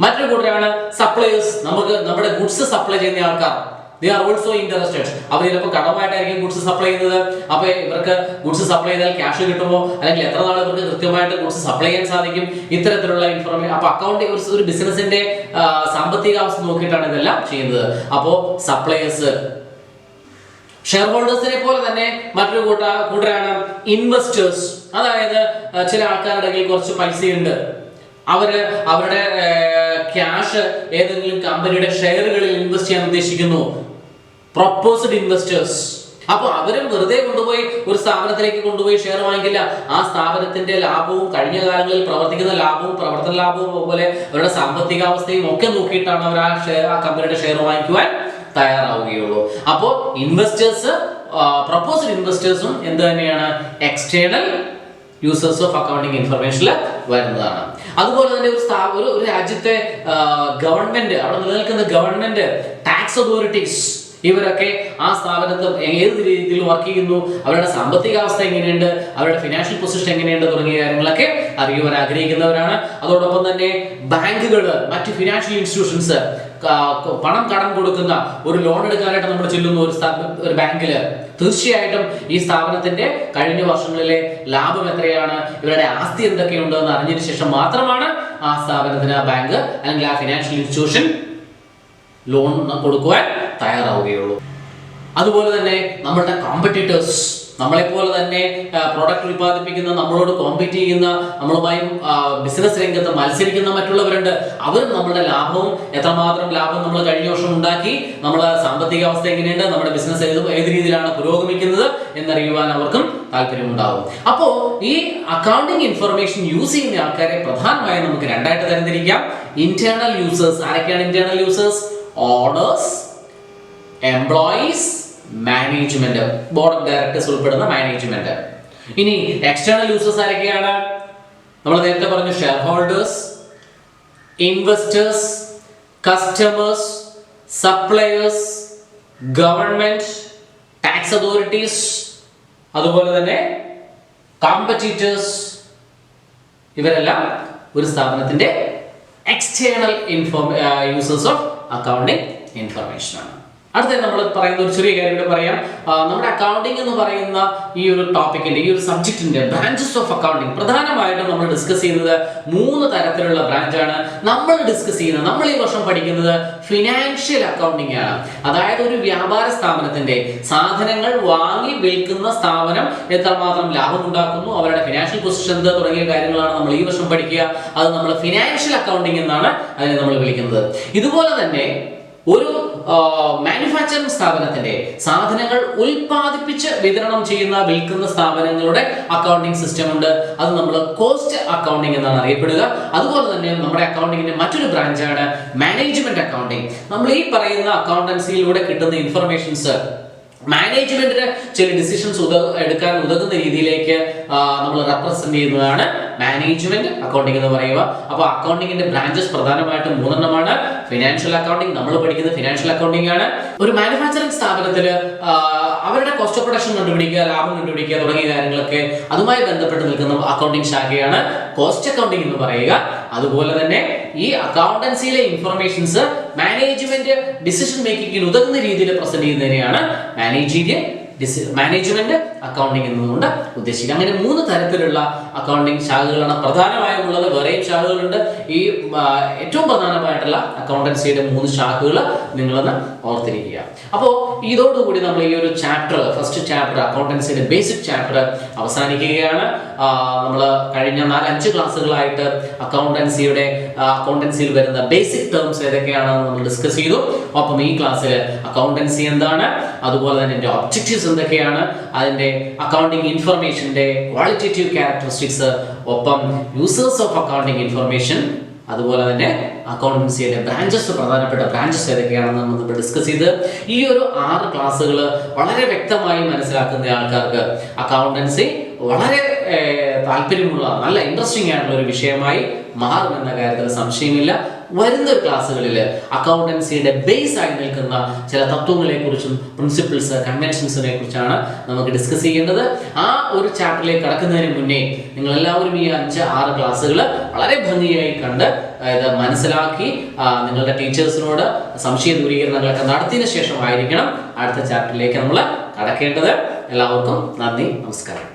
മറ്റൊരു കൂട്ടരാണ് സപ്ലയേഴ്സ്. നമുക്ക് നമ്മുടെ ഗുഡ്സ് സപ്ലൈ ചെയ്യുന്ന ആൾക്കാർ, they are also interested. അവർ ചിലപ്പോൾ കടമായിട്ടായിരിക്കും ഗുഡ്സ് സപ്ലൈ ചെയ്യുന്നത്. അപ്പൊ ഇവർക്ക് ഗുഡ്സ് സപ്ലൈ ചെയ്താൽ ക്യാഷ് കിട്ടുമോ, അല്ലെങ്കിൽ എത്ര നാൾ ഇവർക്ക് കൃത്യമായിട്ട് ഗുഡ്സ് സപ്ലൈ ചെയ്യാൻ സാധിക്കും, ഇത്തരത്തിലുള്ള ഇൻഫർമേഷൻ. അപ്പൊ അക്കൗണ്ടിങ് ഒരു ബിസിനസിന്റെ സാമ്പത്തിക അവസ്ഥ നോക്കിയിട്ടാണ് ഇതെല്ലാം ചെയ്യുന്നത്. അപ്പോ സപ്ലയേഴ്സ്. ഷെയർ ഹോൾഡേഴ്സിനെ പോലെ തന്നെ മറ്റൊരു കൂട്ടരാണ് ഇൻവെസ്റ്റേഴ്സ്. അതായത് ചില ആൾക്കാരുടെ കയ്യിൽ കുറച്ച് പൈസയുണ്ട്, അവര് അവരുടെ ക്യാഷ് ഏതെങ്കിലും കമ്പനിയുടെ ഷെയറുകളിൽ ഇൻവെസ്റ്റ് ചെയ്യാൻ ഉദ്ദേശിക്കുന്നു. Proposed investors. അപ്പൊ അവരും വെറുതെ കൊണ്ടുപോയി ഒരു സ്ഥാപനത്തിലേക്ക് കൊണ്ടുപോയി ഷെയർ വാങ്ങിക്കില്ല. ആ സ്ഥാപനത്തിന്റെ ലാഭവും കഴിഞ്ഞ കാലങ്ങളിൽ പ്രവർത്തിക്കുന്ന ലാഭവും പ്രവർത്തന ലാഭവും അതുപോലെ അവരുടെ സാമ്പത്തികാവസ്ഥയും ഒക്കെ നോക്കിയിട്ടാണ് അവർ ആ കമ്പനിയുടെ ഷെയർ വാങ്ങിക്കുവാൻ തയ്യാറാവുകയുള്ളൂ. അപ്പോൾ ഇൻവെസ്റ്റേഴ്സ്, പ്രൊപ്പോസ്ഡ് ഇൻവെസ്റ്റേഴ്സും എന്ത് തന്നെയാണ്? എക്സ്റ്റേണൽ യൂസേഴ്സ് ഓഫ് അക്കൗണ്ടിങ് ഇൻഫർമേഷനിൽ വരുന്നതാണ്. അതുപോലെ തന്നെ ഒരു രാജ്യത്തെ ഗവൺമെന്റ്, അവിടെ നിലനിൽക്കുന്ന ഗവൺമെന്റ്, ടാക്സ് അതോറിറ്റീസ്, ഇവരൊക്കെ ആ സ്ഥാപനത്തിൽ ഏത് രീതിയിൽ വർക്ക് ചെയ്യുന്നു, അവരുടെ സാമ്പത്തികാവസ്ഥ എങ്ങനെയുണ്ട്, അവരുടെ ഫിനാൻഷ്യൽ പൊസിഷൻ എങ്ങനെയുണ്ട് തുടങ്ങിയ കാര്യങ്ങളൊക്കെ അറിയുവാൻ ആഗ്രഹിക്കുന്നവരാണ്. അതോടൊപ്പം തന്നെ ബാങ്കുകൾ, മറ്റ് ഫിനാൻഷ്യൽ ഇൻസ്റ്റിറ്റ്യൂഷൻസ് പണം കടം കൊടുക്കുന്ന ഒരു ലോൺ എടുക്കാനായിട്ട് നമ്മൾ ചെല്ലുന്ന ഒരു ബാങ്കില് തീർച്ചയായിട്ടും ഈ സ്ഥാപനത്തിന്റെ കഴിഞ്ഞ വർഷങ്ങളിലെ ലാഭം എത്രയാണ്, ഇവരുടെ ആസ്തി എന്തൊക്കെയുണ്ട് എന്ന് അറിഞ്ഞതിന് ശേഷം മാത്രമാണ് ആ സ്ഥാപനത്തിന്, ആ ബാങ്ക് അല്ലെങ്കിൽ ആ ഫിനാൻഷ്യൽ ഇൻസ്റ്റിറ്റ്യൂഷൻ ലോൺ കൊടുക്കുവാൻ തയ്യാറാവുകയുള്ളൂ. അതുപോലെ തന്നെ നമ്മളുടെ കോമ്പറ്റീറ്റേഴ്സ്, നമ്മളെപ്പോലെ തന്നെ പ്രോഡക്റ്റ് ഉൽപ്പാദിപ്പിക്കുന്ന, നമ്മളോട് കോമ്പീറ്റ് ചെയ്യുന്ന, നമ്മളുമായും ബിസിനസ് രംഗത്ത് മത്സരിക്കുന്ന മറ്റുള്ളവരുണ്ട്. അവരും നമ്മുടെ ലാഭവും, എത്രമാത്രം ലാഭം നമ്മൾ കഴിഞ്ഞ വർഷം ഉണ്ടാക്കി, നമ്മുടെ സാമ്പത്തിക അവസ്ഥ എങ്ങനെയുണ്ട്, നമ്മുടെ ബിസിനസ് ഏത് രീതിയിലാണ് പുരോഗമിക്കുന്നത് എന്നറിയുവാൻ അവർക്കും താല്പര്യമുണ്ടാകും. അപ്പോൾ ഈ അക്കൗണ്ടിങ് ഇൻഫർമേഷൻ യൂസ് ചെയ്യുന്ന ആൾക്കാരെ പ്രധാനമായും നമുക്ക് രണ്ടായിട്ട് തരംതിരിക്കാം. Internal users. ആരൊക്കെയാണ് internal users? Owners, employees, management, board of directors ഉൾപ്പെടുന്ന മാനേജ്മെന്റ്. ഇനി എക്സ്റ്റേണൽ യൂസേഴ്സ് ആരൊക്കെയാണ്? നമ്മൾ നേരത്തെ പറഞ്ഞു, share holders, investors, customers, suppliers, government, tax authorities, അതുപോലെ തന്നെ കോമ്പറ്റീറ്റേഴ്സ്. ഇവരെല്ലാം ഒരു സ്ഥാപനത്തിന്റെ external users of accounting information ആണ്. അടുത്ത നമ്മൾ പറയുന്ന ഒരു ചെറിയ കാര്യം കൂടെ പറയാം. നമ്മുടെ അക്കൗണ്ടിങ് എന്ന് പറയുന്ന ഈ ഒരു ടോപ്പിക്കിന്റെ, ഈ ഒരു സബ്ജക്റ്റിന്റെ ബ്രാഞ്ചസ് ഓഫ് അക്കൗണ്ടിങ് പ്രധാനമായിട്ടും നമ്മൾ ഡിസ്കസ് ചെയ്യുന്നത് 3 തരത്തിലുള്ള ബ്രാഞ്ചാണ്. നമ്മൾ ഡിസ്കസ് ചെയ്യുന്നത്, നമ്മൾ ഈ വർഷം പഠിക്കുന്നത് ഫിനാൻഷ്യൽ അക്കൗണ്ടിങ് ആണ്. അതായത് ഒരു വ്യാപാര സ്ഥാപനത്തിന്റെ സാധനങ്ങൾ വാങ്ങി വിൽക്കുന്ന സ്ഥാപനം എത്രമാത്രം ലാഭം ഉണ്ടാക്കുന്നു, അവരുടെ ഫിനാൻഷ്യൽ പൊസിഷൻ എന്ത് തുടങ്ങിയ കാര്യങ്ങളാണ് നമ്മൾ ഈ വർഷം പഠിക്കുക. അത് നമ്മൾ ഫിനാൻഷ്യൽ അക്കൗണ്ടിങ് എന്നാണ് അതിനെ നമ്മൾ വിളിക്കുന്നത്. ഇതുപോലെ തന്നെ ഒരു മാനുഫാക്ചറിംഗ് സ്ഥാപനത്തിന്റെ സാധനങ്ങൾ ഉൽപ്പാദിപ്പിച്ച് വിതരണം ചെയ്യുന്ന, വിൽക്കുന്ന സ്ഥാപനങ്ങളുടെ അക്കൗണ്ടിംഗ് സിസ്റ്റം ഉണ്ട്. അത് നമ്മൾ കോസ്റ്റ് അക്കൗണ്ടിംഗ് എന്നാണ് അറിയപ്പെടുക. അതുപോലെ തന്നെ നമ്മുടെ അക്കൗണ്ടിങ്ങിന്റെ മറ്റൊരു ബ്രാഞ്ചാണ് മാനേജ്മെന്റ് അക്കൗണ്ടിംഗ്. നമ്മൾ ഈ പറയുന്ന അക്കൗണ്ടൻസിയിലൂടെ കിട്ടുന്ന ഇൻഫർമേഷൻസ് മാനേജ്മെന്റിന് ചില ഡിസിഷൻസ് എടുക്കാൻ ഉതകുന്ന രീതിയിലേക്ക് നമ്മൾ റെപ്രസെന്റ് ചെയ്യുന്നതാണ് മാനേജ്മെന്റ് അക്കൗണ്ടിംഗ് എന്ന് പറയുക. അപ്പോൾ അക്കൗണ്ടിങ്ങിന്റെ ബ്രാഞ്ചസ് പ്രധാനമായിട്ടും 3 എണ്ണമാണ്. ഫിനാൻഷ്യൽ അക്കൗണ്ടിംഗ്, നമ്മൾ പഠിക്കുന്നത് ഫിനാൻഷ്യൽ അക്കൗണ്ടിംഗ് ആണ്. ഒരു മാനുഫാക്ചറിംഗ് സ്ഥാപനത്തിൽ അവരുടെ കോസ്റ്റ് ഓഫ് പ്രൊഡക്ഷൻ കണ്ടുപിടിക്കുക, ലാഭം കണ്ടുപിടിക്കുക തുടങ്ങിയ കാര്യങ്ങളൊക്കെ അതുമായി ബന്ധപ്പെട്ട് നിൽക്കുന്ന അക്കൗണ്ടിംഗ് ശാഖയാണ് കോസ്റ്റ് അക്കൗണ്ടിംഗ് എന്ന് പറയുക. അതുപോലെ തന്നെ ഈ അക്കൗണ്ടൻസിയിലെ ഇൻഫർമേഷൻസ് മാനേജ്മെന്റ് ഡിസിഷൻ മേക്കിങ്ങിന് ഉതകുന്ന രീതിയിൽ പ്രസന്റ് ചെയ്യുന്നതിനെയാണ് മാനേജ്മെന്റ് അക്കൗണ്ടിംഗ് എന്നതുകൊണ്ട് ഉദ്ദേശിക്കുക. അങ്ങനെ 3 തരത്തിലുള്ള അക്കൗണ്ടിംഗ് ശാഖകളാണ് പ്രധാനമായും ഉള്ളത്. വേറെയും ശാഖകളുണ്ട്. ഈ ഏറ്റവും പ്രധാനമായിട്ടുള്ള അക്കൗണ്ടൻസിയുടെ 3 ശാഖകൾ നിങ്ങളൊന്ന് ഓർത്തിരിക്കുക. അപ്പോൾ ഇതോടുകൂടി നമ്മൾ ഈ ഒരു ചാപ്റ്റർ, ഫസ്റ്റ് ചാപ്റ്റർ അക്കൗണ്ടൻസിയുടെ ബേസിക് ചാപ്റ്റർ അവസാനിക്കുകയാണ്. നമ്മൾ കഴിഞ്ഞ 4-5 ക്ലാസ്സുകളായിട്ട് അക്കൗണ്ടൻസിയിൽ വരുന്ന ബേസിക് ടേംസ് ഏതൊക്കെയാണെന്ന് നമ്മൾ ഡിസ്കസ് ചെയ്തു. ഒപ്പം ഈ ക്ലാസ്സിൽ അക്കൗണ്ടൻസി എന്താണ്, അതുപോലെ തന്നെ അതിന്റെ ഒബ്ജക്റ്റീവ്സ് എന്തൊക്കെയാണ്, അതിന്റെ അക്കൗണ്ടിംഗ് ഇൻഫർമേഷന്റെ ക്വാളിറ്റേറ്റീവ് ക്യാരക്ടറിസ്റ്റിക്സ്, ഒപ്പം യൂസേഴ്സ് ഓഫ് അക്കൗണ്ടിംഗ് ഇൻഫർമേഷൻ, അതുപോലെ തന്നെ അക്കൗണ്ടൻസിയുടെ ബ്രാഞ്ചസ്, പ്രധാനപ്പെട്ട ബ്രാഞ്ചസ് ഏതൊക്കെയാണെന്ന് നമ്മൾ ഡിസ്കസ് ചെയ്ത് ഈ ഒരു 6 ക്ലാസ്സുകൾ വളരെ വ്യക്തമായി മനസ്സിലാക്കുന്ന ആൾക്കാർക്ക് അക്കൗണ്ടൻസി വളരെ താല്പര്യമുള്ള, നല്ല ഇൻട്രസ്റ്റിംഗ് ആയിട്ടുള്ള ഒരു വിഷയമായി മാറുമെന്ന കാര്യത്തിൽ സംശയമില്ല. വരുന്ന ക്ലാസ്സുകളിൽ അക്കൗണ്ടൻസിയുടെ ബേസ് ആയി നിൽക്കുന്ന ചില തത്വങ്ങളെ കുറിച്ചും പ്രിൻസിപ്പിൾസ്, കൺവെൻഷൻസിനെ കുറിച്ചാണ് നമുക്ക് ഡിസ്കസ് ചെയ്യേണ്ടത്. ആ ഒരു ചാപ്റ്ററിലേക്ക് കടക്കുന്നതിന് മുന്നേ നിങ്ങൾ എല്ലാവരും ഈ 5-6 ക്ലാസ്സുകൾ വളരെ ഭംഗിയായി കണ്ട് ഇത് മനസ്സിലാക്കി നിങ്ങളുടെ ടീച്ചേഴ്സിനോട് സംശയ ദൂരീകരണങ്ങളൊക്കെ നടത്തിയതിനു ശേഷമായിരിക്കണം അടുത്ത ചാപ്റ്ററിലേക്ക് നമ്മൾ കടക്കേണ്ടത്. എല്ലാവർക്കും നന്ദി, നമസ്കാരം.